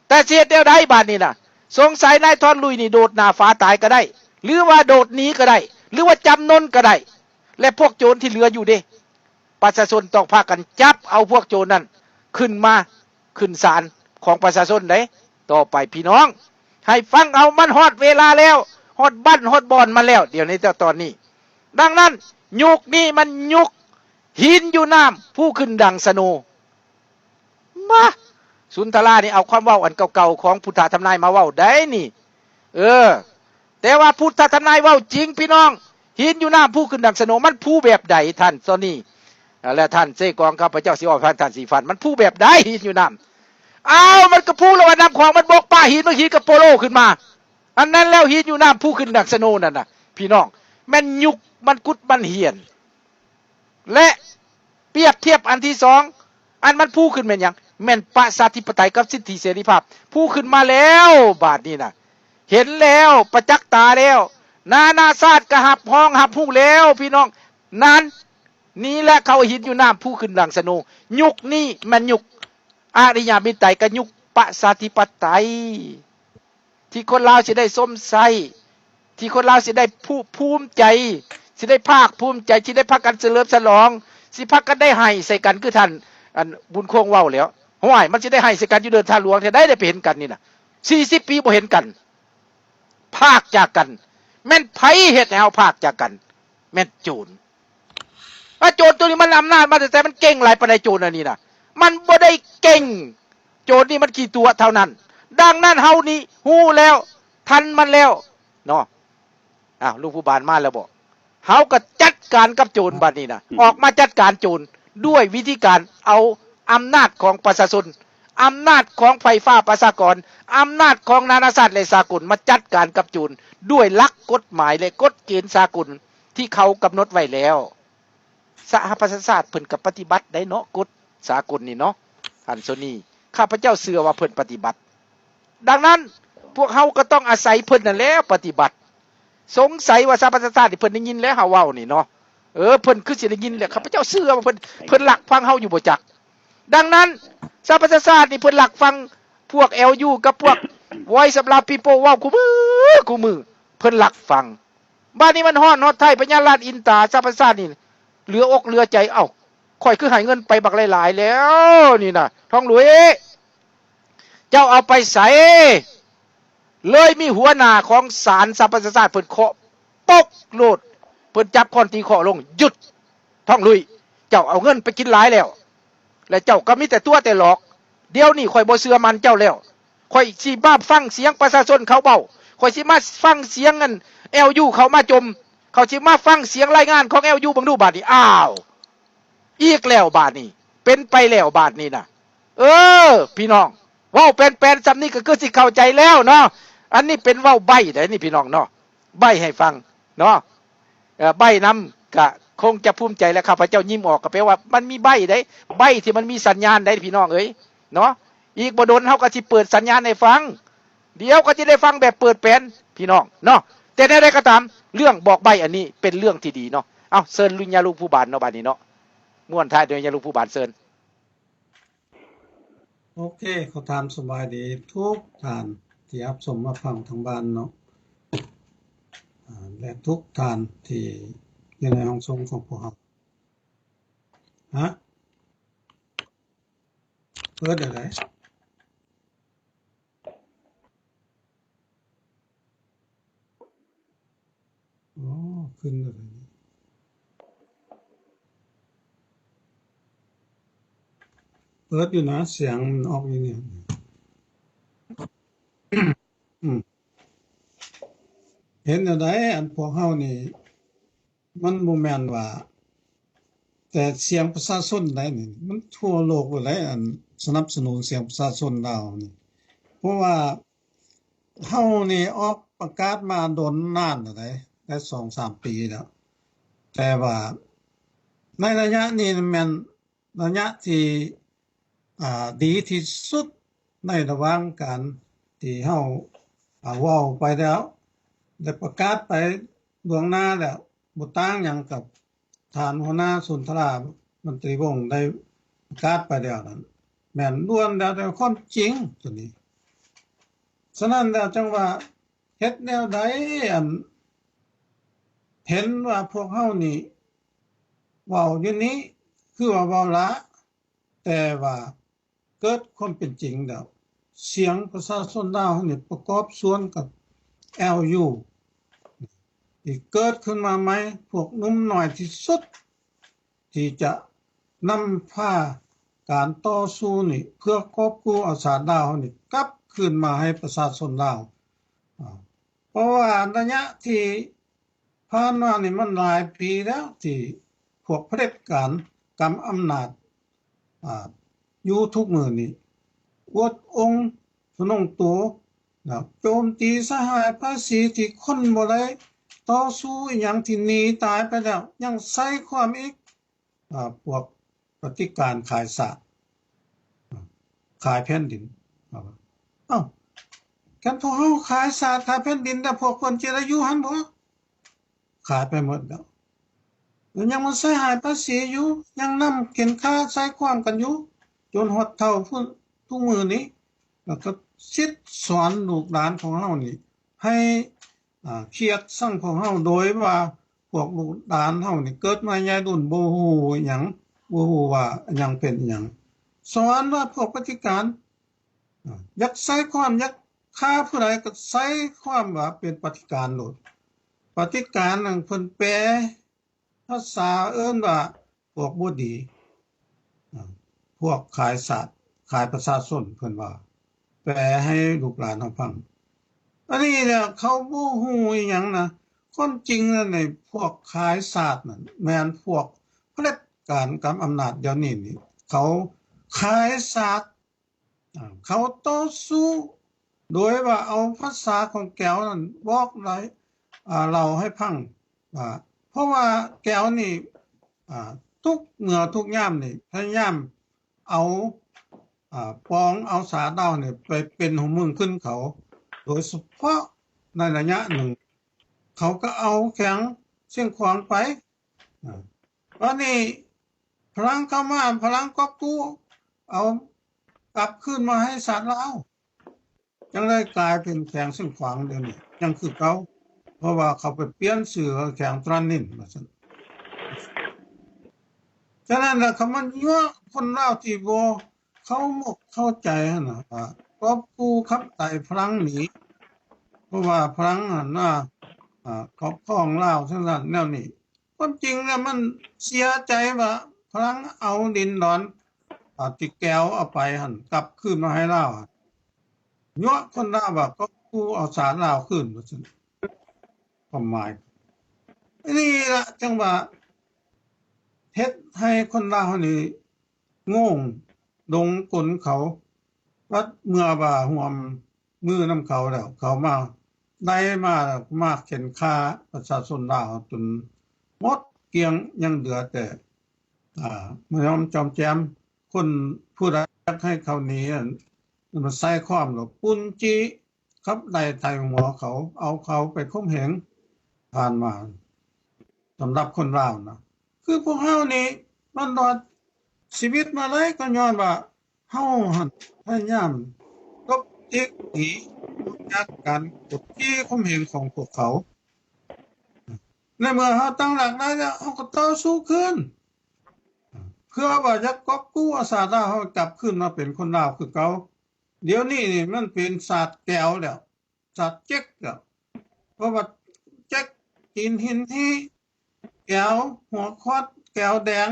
แต่เสียเดียวใดบาดนี้น่ะสงสัยนายทองลุยนี่โดดหน้าฟ้าตายก็ได้หรือว่าโดดหนีก็ได้หรือว่าจำนนก็ได้และพวกโจรที่เหลืออยู่เด้ประชาชนต้องพากันจับเอาพวกโจรนั้นขึ้นมาขึ้นศาลของประชาชนได้ต่อไปพี่น้องให้ฟังเอามันฮอดเวลาแล้วฮอดบ้านฮอดบอนมาแล้วเดี๋ยวนี้ตอนนี้ดังนั้นยุคนี้มันยุคหินอยู่น้ำผู้ขึ้นดังสโนมาสุนทรานี่เอาความเว้าอันเก่าๆของพุทธทำนายมาเว้าได้นี่แต่ว่าพุทธทำนายเว้าจริงพี่น้องหินอยู่น้ำผู้ขึ้นดังสโนมันผู้แบบใดท่านตอนนี้และท่านเสกองข้าพเจ้าสิออกท่านสีฟันมันผู้แบบใดหินอยู่น้ำเอามันก็ผู้แล้วว่าน้ำของมันบกป้าหินมันหินกับโปโลขึ้นมาอันนั้นแล้วหินอยู่น้ำผู้ขึ้นดังสโนนั่นน่ะพี่น้องแม่นยุคมันกุดมันเหียนและเปรียบเทียบอันที่สองอันมันผู้ขึ้นเป็นอย่างแม่นประชาธิปไตยกับสิทธิเสรีภาพผู้ขึ้นมาแล้วบาดนี้น่ะเห็นแล้วประจักษ์ตาแล้วนานาชาติกระหับห้องหับผู้แล้วพี่น้องนั้นนี่แหละเขาหินอยู่น้ำผู้ขึ้นดังสโนยุคนี้มันยุคอารยมิตรกับยุคประชาธิปไตยที่คนลาวสิได้สมใสที่คนลาวสิได้ภูมิใจสิได้ภาคภูมิใจสิได้พักกันเฉลิมฉลองสิพักกันได้ให้ใส่กันคือท่านอันบุญคงเว้าแล้วห้วยมันสิได้ให้ใส่กันอยู่เดินทางหลวงได้ไปเห็นกันนี่น่ะ40 ปีบ่เห็นกันภาคจากกันแม่นไผเฮ็ดให้เฮาภาคจากกันแม่นโจรโจรตัวนี้มันอำนาจมาแต่มันเก่งหลายปานใดโจรอันนี้น่ะมันบ่ได้เก่งโจรนี่มันกี่ตัวเท่านั้นดังนั้นเฮานี่ฮู้แล้วทันมันแล้วเนาะลูกผู้บานมาแล้วบ่เฮาก็จัดการกับโจรบัดนี้น่ะออกมาจัดการโจรด้วยวิธีการเอาอำนาจของประชาชนอำนาจของไฟฟ้าประชากรอำนาจของนานาชาติและสากลมาจัดการกับโจรด้วยหลักกฎหมายและกฎเกณฑ์สากลที่เขากำหนดไว้แล้วสหประชาชาติเพิ่นก็ปฏิบัติได้เนาะกฎสากลนี่เนาะท่านโซนี่ข้าพเจ้าเชื่อว่าเพิ่นปฏิบัติดังนั้นพวกเฮาก็ต้องอาศัยเพิ่นนั่นแหละปฏิบัติสงสัยว่าสหประชาชาติเพิ่นได้ยินแล้วเฮาเว้านี่เนาะเพิ่นคือสิได้ยินแหละข้าพเจ้าเชื่อว่าเพิ่นหลักฟังเฮาอยู่บ่จักดังนั้นสหประชาชาตินี่เพิ่นหลักฟังพวก LU กับพวก Voice of People เว้ากูมือเพิ่นหลักฟังบ้านนี้มันฮ้อนฮอดไทยพญาราชอินตาสหประชาชาตินี่เหลืออกเหลือใจข่อยคือให้เงินไปบักหลายๆแล้วนี่น่ะทองหลวยเจ้าเอาไปใส่เลยมีหัวหน้าของศาลสหประชาชาติเพิ่นเคาะปกโลดเพิ่นจับคนตีเคาะลงหยุดทองหลุยเจ้าเอาเงินไปกินหลายแล้วและเจ้าก็มีแต่ตัวแต่หลอกเดี๋ยวนี้ข่อยบ่เชื่อมันเจ้าแล้วข่อยสิมาฟังเสียงประชาชนเขาเว้าข่อยสิมาฟังเสียงเงิน LU เขามาจมเขาสิมาฟังเสียงรายงานของ LU บังดูบาดนี้อีกแล้วบาดนี้เป็นไปแล้วบาดนี้น่ะพี่น้องเว้าเป็นๆซำนี้ก็คือสิเข้าใจแล้วเนาะอันนี้เป็นเว้าใบ้ได้นี่พี่น้องเนาะใบ้ให้ฟังเนาะใบ้นำก็คงจะภูมิใจแล้วข้าพเจ้ายิ้มออกก็แปลว่ามันมีใบ้ได้ใบ้ที่มันมีสัญญาณได้พี่น้องเอ้ยเนาะอีกบ่โดนเฮาก็สิเปิดสัญญาณให้ฟังเดี๋ยวก็จะได้ฟังแบบเปิดแผนพี่น้องเนาะแต่ในใดก็ตามเรื่องบอกใบ้อันนี้เป็นเรื่องที่ดีเนาะเอาเชิญลุงยาลูกผู้บานเนาะบัดนี้เนาะม่วนท้ายโดยยาลูกผู้บานเชิญโอเคเขาทำสบายดีทุกท่านที่รับชมมาฟังทางบ้านเนาะและทุกท่านที่อยู่ในห้องส่งของพวกเราเปิดอะไรโอ ขึ้นอะไรนี้เปิดอยู่นะเสียงมันออกอยู่เนี่ยอืมเห็นอยู่ไดอันพวกเฮานี่มันบ่แม่นว่าแต่เสียงประชาชนได้นี่มันทั่วโลกบ่ได้อันสนับสนุนเสียงประชาชนลาวนี่เพราะว่าเฮานี่ออกประกาศมาโดนนานแล้วได้ 2-3 ปีแล้วแต่ว่าในระยะนี้แม่นระยะที่ดีที่สุดในระหว่างการที่เฮาเว้าไปแล้วได้ประกาศไปล่วงหน้าแล้วบ่ต่างหยังกับท่านหัวหน้าสุนทรามนตรีวงศ์ได้ประกาศไปแล้วนั้นแม่นล้วนแล้วแต่ความจริงตัวนี้ฉะนั้นแล้วจังว่าเฮ็ดแนวใดอันเห็นว่าพวกเฮานี่เว้าอยู่นี้คือว่าเว้าละแต่ว่าเกิดความเป็นจริงแล้วเสียงประชาชนลาวนี่ประกอบส่วนกับ LU ที่เกิดขึ้นมาไหมพวกนุ่มน้อยที่สุดที่จะนำพาการต่อสู้นี่เพื่อกอบกู้เอาชาติลาวนี่กลับคืนมาให้ประชาชนลาวเพราะว่าระยะที่ผ่านมานี่มันหลายปีแล้วที่พวกเผด็จการกำอำนาจอยู่ทุกมื้อนี้อวดองค์สนองตัวโจมตีสหายภาษีที่คนบ่ได้ต่อสู้อหยังที่หนีตายไปแล้วยังใส่ความอีกพวกปฏิการขายสาสขายแผ่นดินเอ้ากันพวกเฮาขายสาสขายแผ่นดินแต่พวกคนจิรายุหั่นบ่ขายไปหมดแล้วยังมาใส่หายภาษีอยู่ยังนำเข็นค่าใส่ความกันอยู่จนฮอดเท่าทุกมื้อนี้แล้วก็สิทธิ์สอนลูกหลานของเฮานี่ให้เครียดสั่งของเฮาโดยว่าพวกลูกหลานเฮานี่เกิดมาใหญ่รุ่นบ่ฮู้หยังบ่ฮู้ว่าหยังเป็นหยังสอนว่าพวกปฏิการอยากใส่ความอยากฆ่าผู้ใดก็ใส่ความว่าเป็นปฏิการโลดปฏิการนั่นเพิ่นแปลภาษาเอิ้นว่าพวกบ่ดีพวกขายสัตว์ขายประชาชนเพิ่นว่าแปลให้ลูกหลานเฮาฟังอันนี้เนี่ยเขาบ่ฮู้อีหยังนะความจริงแล้วในพวกขายศาสตร์นั่นแม่นพวกเผด็จการกำอำนาจเดี๋ยวนี้นี่เขาขายศาสตร์เขาต่อสู้โดยว่าเอาภาษาของแก้วนั่นบอกไว้เล่าให้ฟังว่าเพราะว่าแก้วนี่ทุกเมื่อทุกยามนี่พยายามเอาปองเอาสาดาวนี่ไปเป็นหัวเมืองขึ้นเขาโดยเฉพาะในระยะหนึ่งเขาก็เอาแข็งเชียงขวางไปวันนี้พลังเข้ามาพลังกอบกู้เอากลับขึ้นมาให้สาลาวจังเลยกลายเป็นแข็งเชียงขวางเดี๋ยวนี้ยังคือเขาเพราะว่าเขาไปเปลี่ยนชื่อแข็งตรันนินว่าซั่นฉะนั้นแล้วคำว่ายั่วคนลาวที่บ่เขาหมกเข้าใจหั่นน่ะว่ากอบกู้ขับไต่พลังหนีเพราะว่าพลังนั่นน่ะครอบครองลาวซั่นนั้นแนวนี้ความจริงแล้วมันเสียใจว่าพลังเอาดินดอนที่แก้วเอาไปหั่นกลับคืนมาให้ลาวยั่วคนลาวว่าก็กู้เอาสารลาวคืนว่าซั่นความหมายนี่ล่ะจังว่าเฮ็ดให้คนลาวนี่งงดงกลเขาวัดเมื่อว่าห่วมมือนำเขาแล้วเขามาได้มาเข็นค่าประชาชนลาวจนหมดเกลี้ยงยังเหลือแต่เมื่อยอมจอมแจมคนผู้ใดให้เขาหนีมันใส่ความหรอกปุ้นจิครับได้ไทยหัวเขาเอาเขาไปข่มเหงผ่านมาสำหรับคนลาวนะคือพวกเฮานี่มันรอดชีวิตมาเลยก็ย้อนว่าเฮาหั่นพยายามกบจิกหนีจากการกดขี่ข่มเหงของพวกเขาในเมื่อเฮาตั้งหลักได้แล้วเฮาก็ต่อสู้ขึ้นเพื่อว่าจะกอบกู้อาสาดาเฮากลับขึ้นมาเป็นคนลาวคือเก่าเดี๋ยวนี้นี่มันเป็นศาสตร์แก้วแล้วศาสตร์เจ๊กแล้วเพราะว่าเจ๊กกินหินที่ แก้วหัวคอดแก้วแดง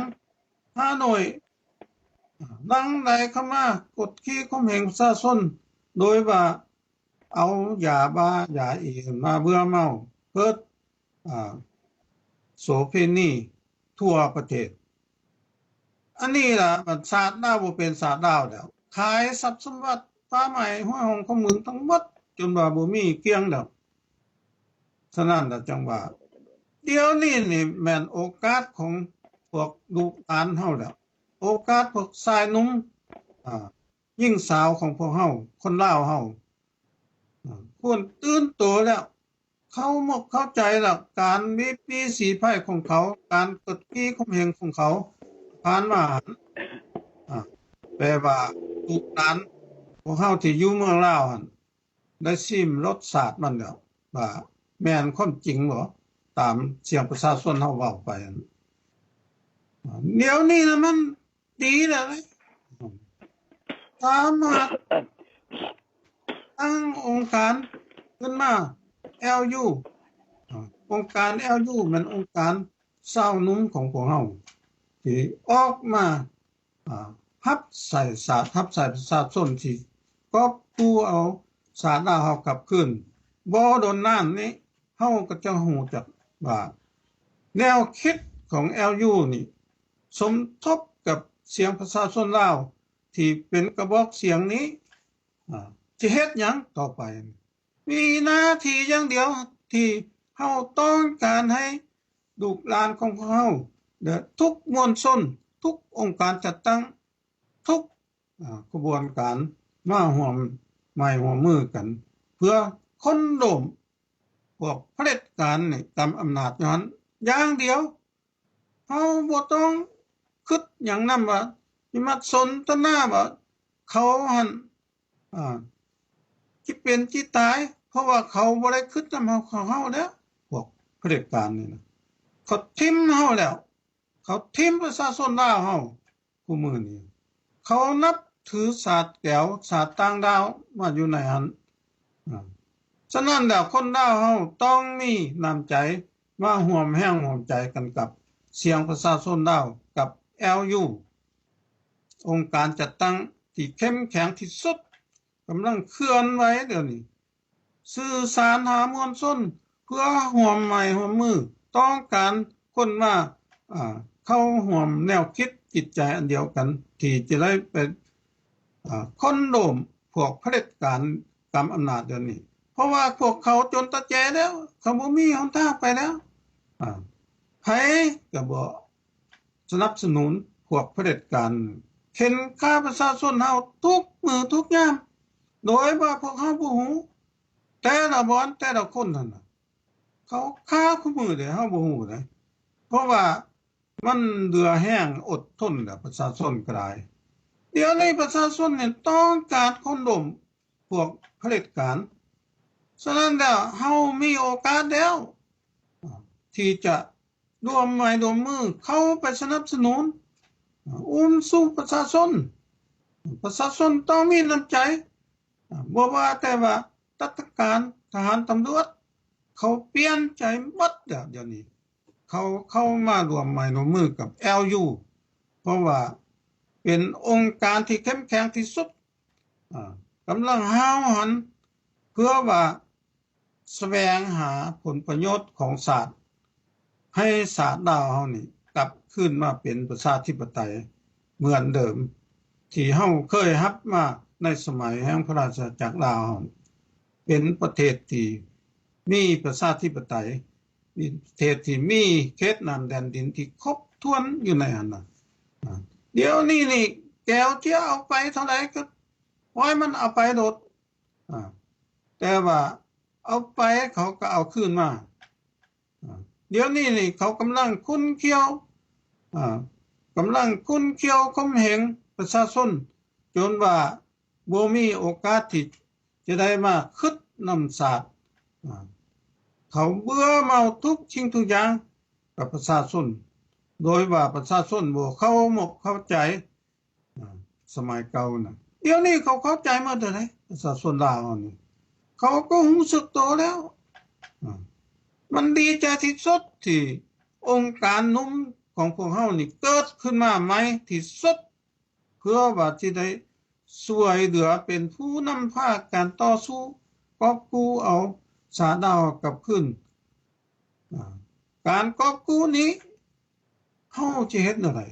5หน่วยดังใดเข้ามากดขี่ข่มเหงประชาชนโดยว่าเอายาบ้ายาอีมาเบื่อเมาเพิดโสเพณีทั่วประเทศอันนี้ล่ะมันศาสตร์ดาวบ่เป็นศาสตร์ดาวแล้วขายทรัพย์สมบัติป่าไม้ห้วยหงของเมืองทั้งหมดจนว่าบ่มีเกลี้ยงแล้วฉะนั้นล่ะจังว่าเดี๋ยวนี้นี่แม่นโอกาสของพวกลูกหลานเฮาแล้วโอกาสพวกชายหนุ่มยิ่งสาวของพวกเฮาคนลาวเฮาควรตื่นตัวแล้วเขาหมกเข้าใจหลักการมีปีสีไพ่ของเขาการกดขี่ข่มเหงของเขาผ่านมาแปลว่าลูกหลานพวกเฮาที่อยู่เมืองลาวหั่นได้ชิมรสชาติมันแล้วว่าแม่นความจริงบ่ตามเสียงประชาชนเฮาเว้าไปเดี๋ยวนี้นะมันดีแล้วสามารถตั้งองค์การขึ้นมา LU องค์การ LU มันองค์การชาวนุ่มของพวกเฮาที่ออกมารับใส่ศาสตร์รับใส่ประชาชนที่กอบกู้เอาศาสตร์ลาวเฮากลับคืนบ่โดนนานนี้เฮาก็จะฮู้จักว่าแนวคิดของ LU นี่สมทบกับเสียงประชาชนลาวที่เป็นกระบอกเสียงนี้จะเฮ็ดหยังต่อไปมีหน้าที่อย่างเดียวที่เฮาต้องการให้ลูกหลานของพวกเฮาทุกมวลชนทุกองค์การจัดตั้งทุกกระบวนการมาร่วมไม้ร่วมมือกันเพื่อคนล้มพวกเผด็จการนี่ตามอำนาจอยู่หั่นอย่างเดียวเฮาบ่ต้องคิดหยังนำว่าสิมาสนทนาว่าเขาหั่นสิเป็นสิตายเพราะว่าเขาบ่ได้คิดนำเฮาแล้วพวกเผด็จการนี่นะเขาทิ่มเฮาแล้วเขาทิ่มประชาชนลาวเฮาผู้มื้อนี้เขานับถือศาสตร์แก้วศาสตร์ต่างดาวมาอยู่ในหันฉะนั้นแล้วคนลาวเฮาต้องมีน้ำใจมาร่วมแรงร่วมใจกันกับเสียงประชาชนลาวกับ LU องค์การจัดตั้งที่เข้มแข็งที่สุดกำลังเคลื่อนไหวเดี๋ยวนี้สื่อสารหามวลชนเพื่อร่วมไม้ร่วมมือต้องการคนมาเข้าร่วมแนวคิดจิตใจอันเดียวกันที่จะได้เป็นคนโดมพวกเผด็จการกำอำนาจเดี๋ยวนี้เพราะว่าพวกเขาจนตะแจแล้วเขาบ่มีหนทางไปแล้วไผก็บ่สนับสนุนพวกเผด็จการเข็นฆ่าประชาชนเฮาทุกมื้อทุกยามโดยว่าพวกเฮาบ่ฮู้แต่ละบ่อนแต่ละคนนั่นน่ะเขาฆ่าคุมื้อเด้เฮาบ่ฮู้เด้เพราะว่ามันเดือแห้งอดทนแล้วประชาชนก็ได้เดี๋ยวนี้ประชาชนเนี่ยต้องการคนล้มพวกเผด็จการฉะนั้นแล้วเฮามีโอกาสแล้วที่จะร่วมไม้ร่วมมือเข้าไปสนับสนุนสู้ประชาชนต้องมีน้ำใจบ่ว่าแต่ว่ารัฐการทหารตำรวจเขาเปลี่ยนใจหมดเดี๋ยวนี้เขาเข้ามารวมไม้ร่วมมือกับ LU เพราะว่าเป็นองค์การที่เข้มแข็งที่สุดกำลังห้าวหันเพื่อว่าแสวงหาผลประโยชน์ของศาสตร์ให้ศาสตร์ลาวเฮานี่กลับคืนมาเป็นประชาธิปไตยเหมือนเดิมที่เฮาเคยรับมาในสมัยแห่งพระราชอาณาจักรลาวเป็นประเทศที่มีประชาธิปไตยมีประเทศที่มีเขตน้ำแดนดินที่ครบถ้วนอยู่ในอันนั้นเดี๋ยวนี้นี่แก้วที่เอาไปเท่าไหร่ก็ปล่อยมันเอาไปโดดแต่ว่าเอาไปเขาก็เอาคืนมาเดี๋ยวนี้นี่เขากำลังคุ้นเคี้ยวข่มเหงประชาชนจนว่าบ่มีโอกาสที่จะได้มาคิดนำศาสตร์เขาเบื่อเมาทุกสิ่งทุกอย่างกับประชาชนโดยว่าประชาชนบ่เข้าใจสมัยเก่าน่ะเดี๋ยวนี้เขาเข้าใจหมดเลยประชาชนลาวนี่เขาก็รู้สึกโตแล้วมันดีใจที่สุดที่ องค์การนุ่มของพวกเฮานี่เกิดขึ้นมาใหม่ที่สุดเพื่อว่าสิได้ช่วยเหลือเป็นผู้นำพาการต่อสู้กอบกู้เอาชาดาวกลับคืนการกอบกู้นี้เฮาสิเฮ็ดจั่งใด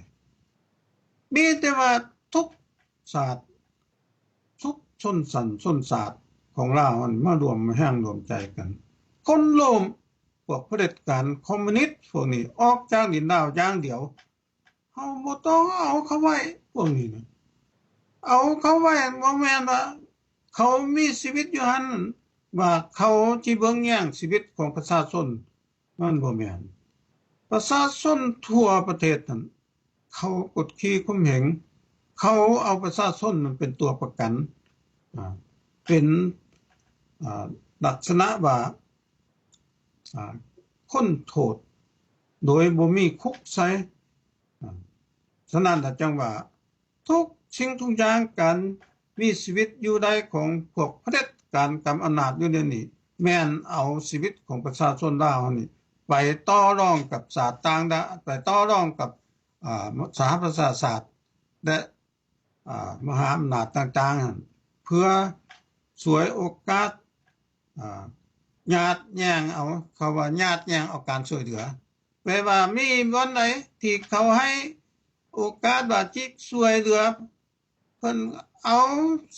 มีแต่ว่าทุกศาสตร์ทุกชนชั้นชนศาสตร์ของลาวมันมารวมแห้งรวมใจกันคนโลมพวกเผด็จการคอมมิวนิสต์พวกนี้ออกจากดินดาวอย่างเดียวเฮาบ่ต้องเอาเขาไว้พวกนี้นะเอาเขาไว้บ่แม่นว่าเขามีชีวิตอยู่หั่นว่าเขาสิเบิ่งแย่งชีวิตของประชาชนมันบ่แม่นประชาชนทั่วประเทศนั้นเขากดขี่ข่มเหงเขาเอาประชาชนมันเป็นตัวประกันเป็นลักษณะว่าคนโทษโดยบ่มีคุกใส่ฉะนั้นจังว่าทุกสิ่งทุกอย่างการมีชีวิตอยู่ได้ของพวกเผด็จการกำอำนาจอยู่เดี๋ยวนี้แม่นเอาชีวิตของประชาชนลาวนี่ไปต่อรองกับศาสตร์ต่างดาวไปต่อรองกับสหประชาชาติและมหาอำนาจต่างๆเพื่อสวยโอกาสญาติแย่งเอาเขาว่าญาติแย่งเอาการช่วยเหลือแปลว่ามีวันไหนที่เขาให้โอกาสว่าจิช่วยเหลือเพิ่นเอา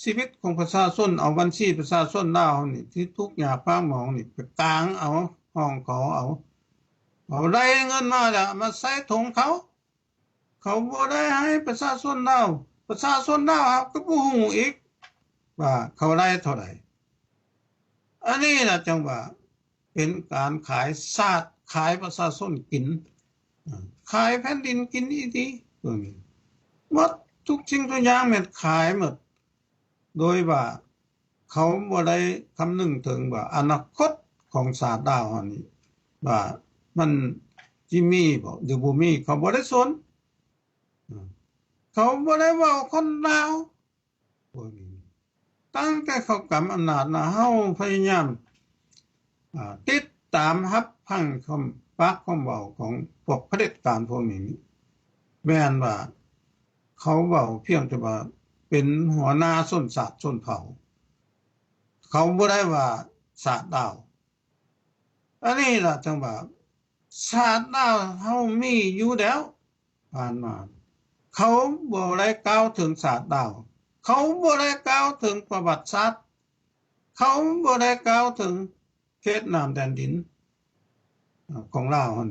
ชีวิตของประชาชนเอาบัญชีประชาชนลาวนี่ที่ทุกข์ยากพากหมองนี่ไปกลางเอาห้องขอเอาได้เงินมาแล้วมาใส่ถุงเขาบ่ได้ให้ประชาชนลาวประชาชนลาวก็บ่ฮู้อีกว่าเขาได้เท่าใดอันนี้ล่ะจังว่าเป็นการขายชาติขายประชาชนกินขายแผ่นดินกินอีดีตัวนี้หมดทุกสิ่งทุกอย่างแม่นขายหมดโดยว่าเขาบ่ได้คำนึงถึงว่าอนาคตของชาติดาวนี้ว่ามันสิมีบ่หรือบ่มีเขาบ่ได้สนเขาบ่ได้เว้าคนลาวพวกนี้ตั้งแต่เขากำอำนาจนะเฮาพยายามติดตามรับฟังคำปากคำเว้าของพวกเผด็จการพวกนี้แม่นว่าเขาเว้าเพียงแต่ว่าเป็นหัวหน้าชนชาติชนเผ่าเขาบ่ได้ว่าชาติดาวอันนี้ล่ะจังว่าชาติดาวเฮามีอยู่แล้วผ่านมาเขาบ่ได้กล่าวถึงชาติดาวเขาบ่ได้กล่าวถึงประวัติศาสตร์เขาบ่ได้กล่าวถึงเขตน้ำแดนดินของลาวหั่น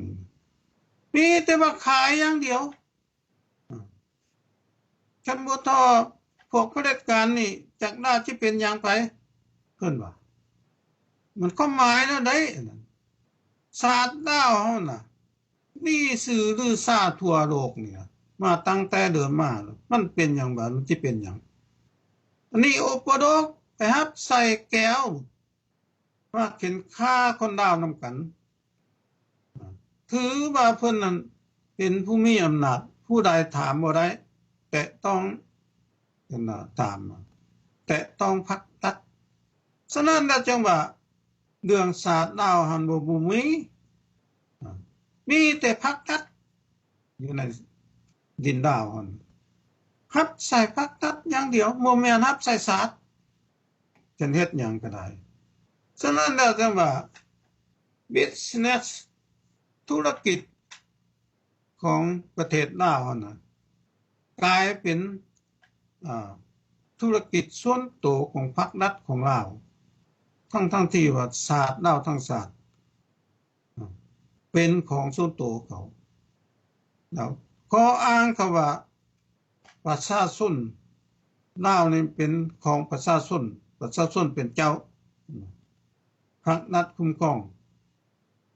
มีแต่ว่าขายอย่างเดียวคันบ่ทอพวกเผด็จการนี่จักได้สิเป็นหยังไปเพิ่นว่ามันก็หมายแล้วได้ชาติดาวเฮาน่ะมีสื่อลือซาทั่วโลกนี่มาตั้งแต่เดิมมามันเป็นหยังบ่มันสิเป็นหยังอันนี้อุปโลกไปรับใส่แก้วมาเข็นฆ่าคนดาวนำกันถือว่าเพิ่นนั้นเป็นผู้มีอำนาจผู้ใดถามบ่ได้แต่ต้องตามแต่ต้องพักตัดฉะนั้นแล้วจังว่าเรื่องศาสตร์ดาวหันบ่มีแต่พักตัดอยู่ในดินดาวหันรับใส่พักตัดอย่างเดียวบ่แม่นรับใส่ศาสตร์จะเฮ็ดหยังก็ได้ฉะนั้นแล้วจังว่า business ธุรกิจของประเทศลาวน่ะกลายเป็นธุรกิจส่วนตัวของพรรครัฐของลาวทั้งที่ว่าศาสตร์ลาวทั้งศาสตร์เป็นของส่วนตัวเขาแล้วขออ้างเขาว่าประชาชนลาวนี่เป็นของประชาชนเป็นเจ้าพรรครัฐคุ้มครอง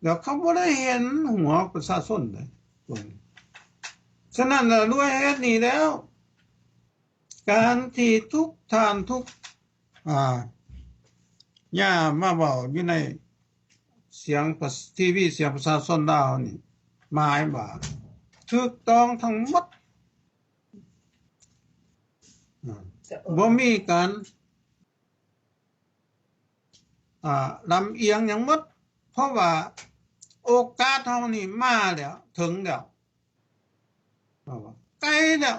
แล้วเขาบ่ได้เห็นหัวประชาชนเลยฉะนั้นด้วยเหตุนี้แล้วการที่ทุกท่านทุกย่ามาเว้าอยู่ในเสียงทีวีเสียงประชาชนลาวนี่หมายว่าถูกต้องทั้งหมดบ่มีการลำเอียงหยังหมดเพราะว่า โอกาสเฮานี่มาแล้วถึงแล้วว่าไกลแล้ว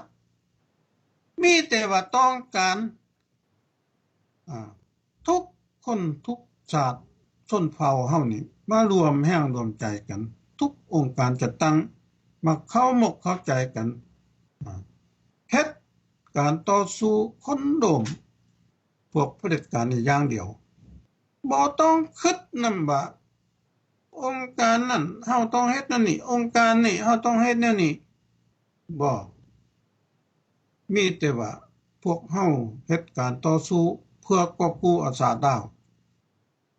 มีแต่ว่าต้องการทุกคนทุกชาติชนเผ่าเฮานี่มารวมแรงรวมใจกัน ทุกองค์การจัดตั้งมาเข้าหมกเข้าใจกันเฮ็ดการต่อสู้คนโดมพวกเผด็จการนี่อย่างเดียวบ่ต้องคิดนำว่าองค์การนั้นเฮาต้องเฮ็ดนั่นนี่องค์การนี่เฮาต้องเฮ็ดแนวนี้บ่มีแต่ว่าพวกเฮาเฮ็ดการต่อสู้เพื่อกอบกู้อาสาดาว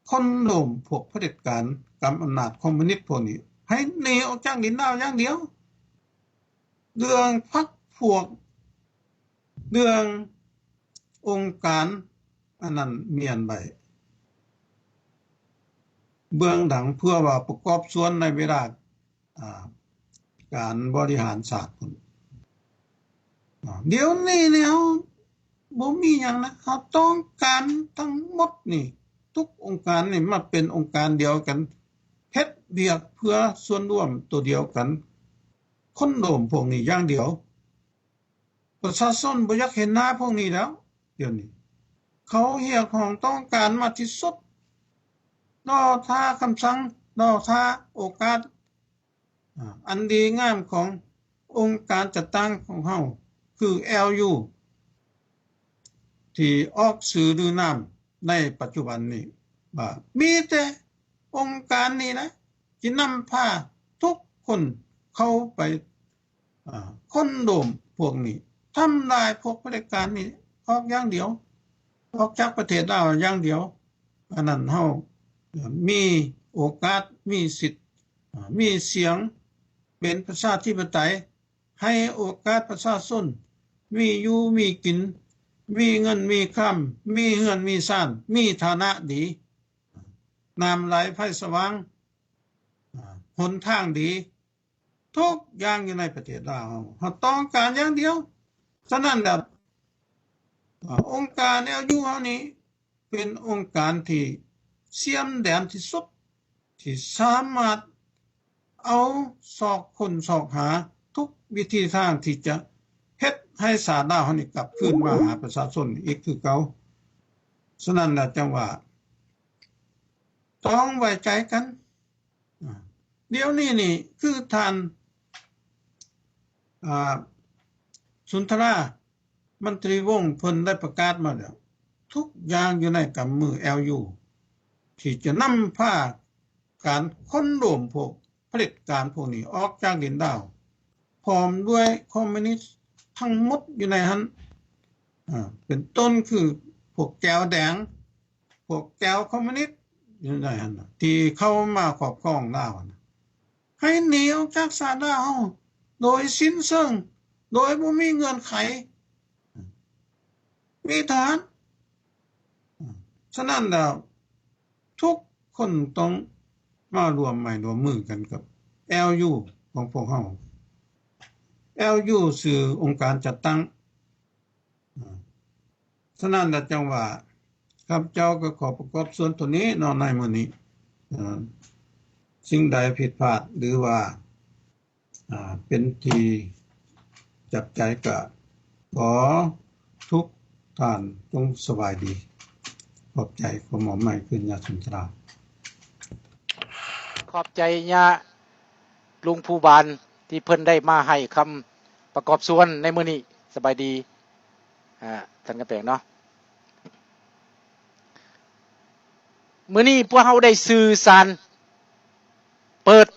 คนโดมพวกเผด็จการกำอำนาจคอมมิวนิสต์พวกนี้ให้หนีออกจากดินดาวอย่างเดียวเรื่องพรรคพวกเรื่ององค์การอันนั้นเมียนไปเบื้องหลังเพื่อว่าประกอบส่วนในเวลาการบริหารศาสตร์เดี๋ยวนี้เนี่ยบ่มีหยังนะเฮาต้องการทั้งหมดนี่ทุกองค์การนี่มาเป็นองค์การเดียวกันเฮ็ดเวียกเพื่อส่วนรวมตัวเดียวกันคนโดมพวกนี้อย่างเดียวประชาชนบ่อยากเห็นหน้าพวกนี้แล้วเดี๋ยวนี้เขาเรียกร้องต้องการมาที่สุดรอท่าคำสั่งรอท่าโอกาสอันดีงามขององค์การจัดตั้งของเฮาคือ LU ที่ออกสื่อหรือน้ำในปัจจุบันนี้ว่ามีแต่องค์การนี้นะที่นำพาทุกคนเข้าไปคนโดมพวกนี้ทำลายพวกเผด็จการนี้ออกอย่างเดียวออกจากประเทศลาวอย่างเดียวอันนั้นเฮามีโอกาสมีสิทธิ์มีเสียงเป็นประชาธิปไตยให้โอกาสประชาชนมีอยู่มีกินมีเงินมีค่ำมีเฮือนมีซ่านมีฐานะดีน้ำไหลไฟสว่างหนทางดีทุกอย่างอยู่ในประเทศลาวเฮาต้องการอย่างเดียวฉะนั้นแบบองค์การLUเฮานี้เป็นองค์การที่เสียมแดนที่สุดที่สามารถเอาสอกคนสอกหาทุกวิธีทางที่จะเฮ็ดให้สาดาวเฮานี่กลับคืนมาหาประชาชนอีกคือเก่าฉะนั้นล่ะจังว่าต้องไว้ใจกันเดี๋ยวนี้นี่คือท่านสุนทรามันตรีวงศ์เพิ่นได้ประกาศมาแล้วทุกอย่างอยู่ในกำมือ LU ที่จะนำพาการค้นรวมพวกเผด็จการพวกนี้ออกจากดินดาวพร้อมด้วยคอมมิวนิสต์ทั้งหมดอยู่ในนั้นเป็นต้นคือพวกแก้วแดงพวกแก้วคอมมิวนิสต์อยู่ในนั้นที่เข้ามาครอบครองดาวให้หนีออกจากสาดาวโดยสิ้นเชิงโดยบ่มีเงื่อนไขมีฐานฉะนั้นแล้วทุกคนต้องมารวมไม้รวมมือกันกับ LU ของพวกเฮา LU สื่อองค์การจัดตั้งฉะนั้นแล้วจังว่าข้าพเจ้าก็ขอประกอบส่วนตัวนี้ในมื้อนี้สิ่งใดผิดพลาดหรือว่าเป็นที่จับใจก็ขอทุกท่านจงสบายดีขอบใจของหมอใหม่คือยาสุนทราขอบใจญาลุงภูบาลที่เพิ่นได้มาให้คำประกอบส่วนในมื้อนี้สบายดีท่านกระแปงเนาะมื้อนี้พวกเฮาได้สื่อสารเปิด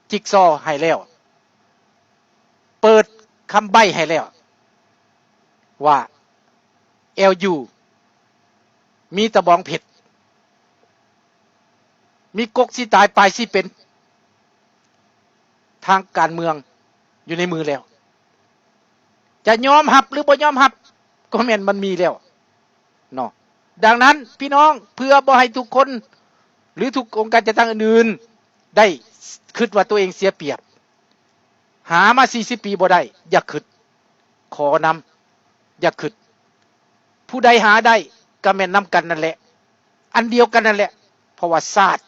จิ๊กซอว์ให้แล้วเปิดคำใบ้ให้แล้วว่า LU มีตะบองเผ็ดมีกกสิตายปลายสิเป็นทางการเมืองอยู่ในมือแล้วจะยอมรับหรือบ่ยอมรับก็แม่นมันมีแล้วเนาะดังนั้นพี่น้องเพื่อบ่ให้ทุกคนหรือทุกองค์การจัดตั้งอื่นๆได้คิดว่าตัวเองเสียเปรียบหามา40ปีบ่ได้อย่าคิดขอนำอย่าคิดผู้ใดหาได้ก็แม่นนำกันนั่นแหละอันเดียวกันนั่นแหละพ ราะว่าชาติ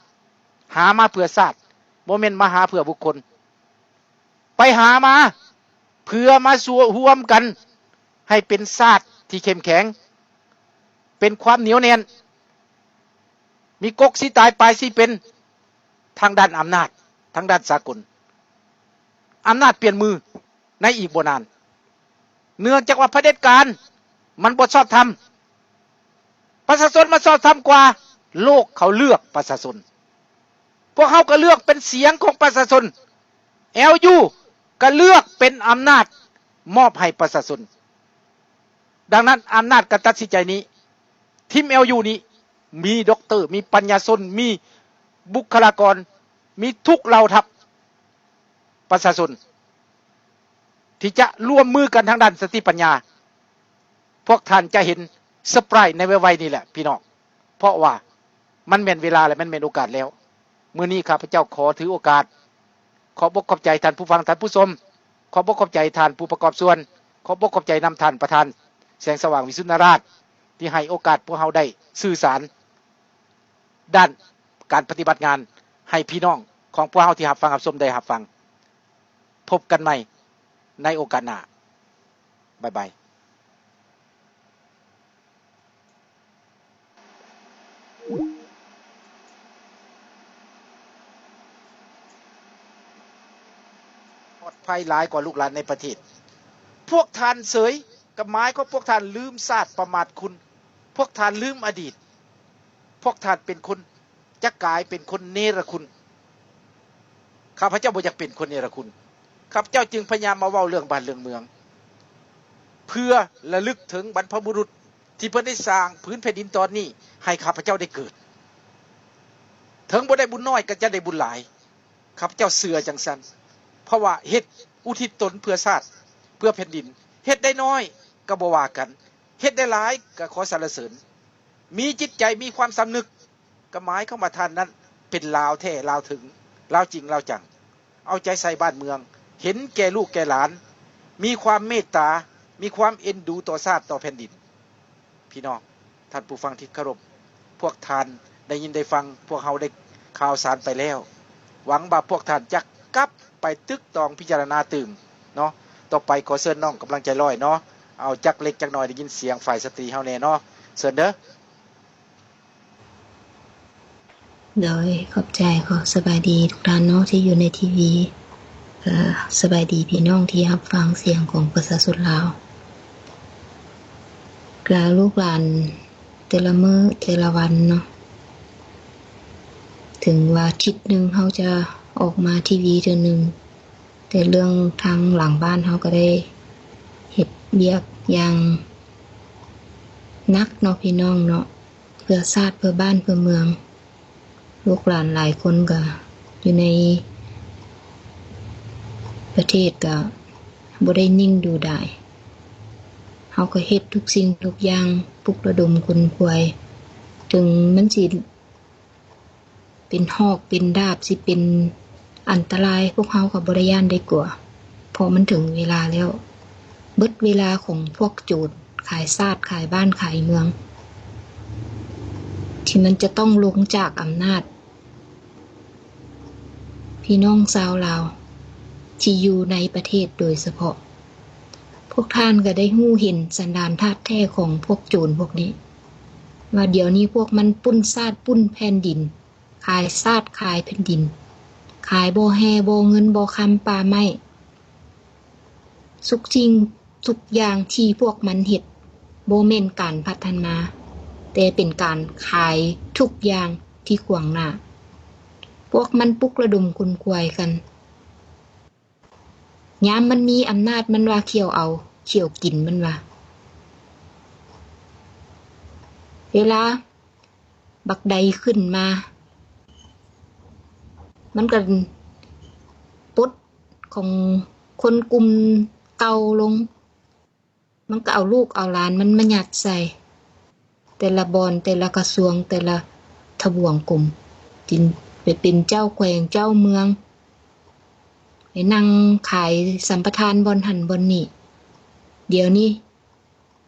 หามาเพื่อชาติบ่แม่นมาหาเพื่อบุคคลไปหามาเพื่อมาสู่ร่วมกันให้เป็นชาติที่เข้มแข็งเป็นความเหนียวแน่นมีกกสิตายปลายสิเป็นทางด้านอำนาจทางด้านสากลอำนาจเปลี่ยนมือในอีกบ่นานเนื่องจากว่าเผด็จการมันบ่ชอบธรรมประชาชนมาชอบธรรมกว่าโลกเขาเลือกประชาชนพวกเขาก็เลือกเป็นเสียงของประชาชน LU ก็เลือกเป็นอำนาจมอบให้ประชาชนดังนั้นอำนาจการตัดสินใจนี้ทีม LU นี้มีด็อกเตอร์มีปัญญาชนมีบุคลากรมีทุกเหล่าทัพประชาชนที่จะร่วมมือกันทางด้านสติปัญญาพวกท่านจะเห็นสปรายในวัยนี้แหละพี่น้องเพราะว่ามันแม่นเวลาและมันแม่นโอกาสแล้วมื้อนี้ข้าพเจ้าขอถือโอกาสขอบอกขอบใจท่านผู้ฟังท่านผู้ชมขอบอกขอบใจท่านผู้ประกอบส่วนขอบอกขอบใจนำท่านประธานแสงสว่างวิสุทธิราชที่ให้โอกาสพวกเราได้สื่อสารด้านการปฏิบัติงานให้พี่น้องของพวกเราที่รับฟังรับชมได้รับฟังพบกันใหม่ในโอกาสหน้าบ๊ายบายปลอดภัยหลายกว่าลูกหลานในประเทศพวกท่านเสยกับไม้ของพวกท่านลืมศาสตร์ประมาทคุณพวกท่านลืมอดีตพวกท่านเป็นคนจะกลายเป็นคนเนรคุณข้าพเจ้าบ่อยากเป็นคนเนรคุณข้าพเจ้าจึงพยายามมาเว้าเรื่องบ้านเรื่องเมืองเพื่อระลึกถึงบรรพบุรุษที่เพิ่นได้สร้างพื้นแผ่นดินตอนนี้ให้ข้าพเจ้าได้เกิดถึงบ่ได้บุญน้อยก็จะได้บุญหลายข้าพเจ้าเชื่อจังซั่นเพราะว่าเฮ็ดอุทิศตนเพื่อชาติเพื่อแผ่นดินเฮ็ดได้น้อยก็บ่ว่ากันเฮ็ดได้หลายก็ขอสรรเสริญมีจิตใจมีความสำนึกก็หมายเข้ามาท่านนั้นเป็นลาวแท้ลาวถึงลาวจริงลาวจังเอาใจใส่บ้านเมืองเห็นแก่ลูกแก่หลานมีความเมตตามีความเอ็นดูต่อชาติต่อแผ่นดินพี่น้องท่านผู้ฟังที่เคารพพวกท่านได้ยินได้ฟังพวกเฮาได้ข่าวสารไปแล้วหวังว่าพวกท่านจะกลับไปตึกตองพิจารณาตื่มเนาะต่อไปขอเชิญน้องกำลังใจร้อยเนาะเอาจักเล็กจักน้อยได้ยินเสียงฝ่ายสตรีเฮาแน่เนาะเชิญเด้อโดยขอบใจขอสบายดีทุกท่านเนาะที่อยู่ในทีวีสบายดีพี่น้องที่รับฟังเสียงของประชาชนลาวกล่าวลูกหลานแต่ละมื้อแต่ละวันเนาะถึงว่าอาทิตย์นึงเฮาจะออกมาทีวีเทื่อนึงแต่เรื่องทางหลังบ้านเฮาก็ได้เฮ็ดเวียกอย่างนักเนาะพี่น้องเนาะเพื่อชาติเพื่อบ้านเพื่อเมืองลูกหลานหลายคนก็อยู่ในประเทศก็บ่ได้นิ่งดูได้เฮาก็เฮ็ดทุกสิ่งทุกอย่างปลุกระดมคนควยถึงมันสิเป็นหอกเป็นดาบสิเป็นอันตรายพวกเฮาก็บ่ได้ย่านได้กลัวพอมันถึงเวลาแล้วเบิดเวลาของพวกโจรขายชาติขายบ้านขายเมืองที่มันจะต้องลงจากอำนาจพี่น้องชาวลาวที่อยู่ในประเทศโดยเฉพาะพวกท่านก็ได้หู้เห็นสันดานธาตุแท้ของพวกโจรพวกนี้ว่าเดี๋ยวนี้พวกมันปุ้นชาติปุ้นแผ่นดินขายชาติขายแผ่นดินขายบ่แฮบ่เงินบ่คำป่าไม้ทุกสิ่งทุกอย่างที่พวกมันเฮ็ดบ่แม่นการพัฒนาแต่เป็นการขายทุกอย่างที่ขวางหน้าพวกมันปลุกระดมคนควยกันยามมันมีอำนาจมันว่าเขี่ยวเอาเขี่ยวกินมันว่าเวลาบักใดขึ้นมามันก็ปลดของคนกลุ่มเก่าลงมันก็เอาลูกเอาหลานมันมายัดใส่แต่ละบอนแต่ละกระทรวงแต่ละทบวงกลุ่มจินไปเป็นเจ้าแขวงเจ้าเมืองไปนั่งขายสัมปทานบอนหันบอนนี่เดี๋ยวนี้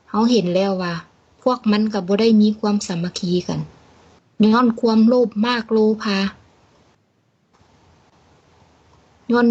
เฮาเห็นแล้วว่าพวกมันก็บ่ได้มีความสามัคคีกัน ย้อนความโลภมากโลภาย้อน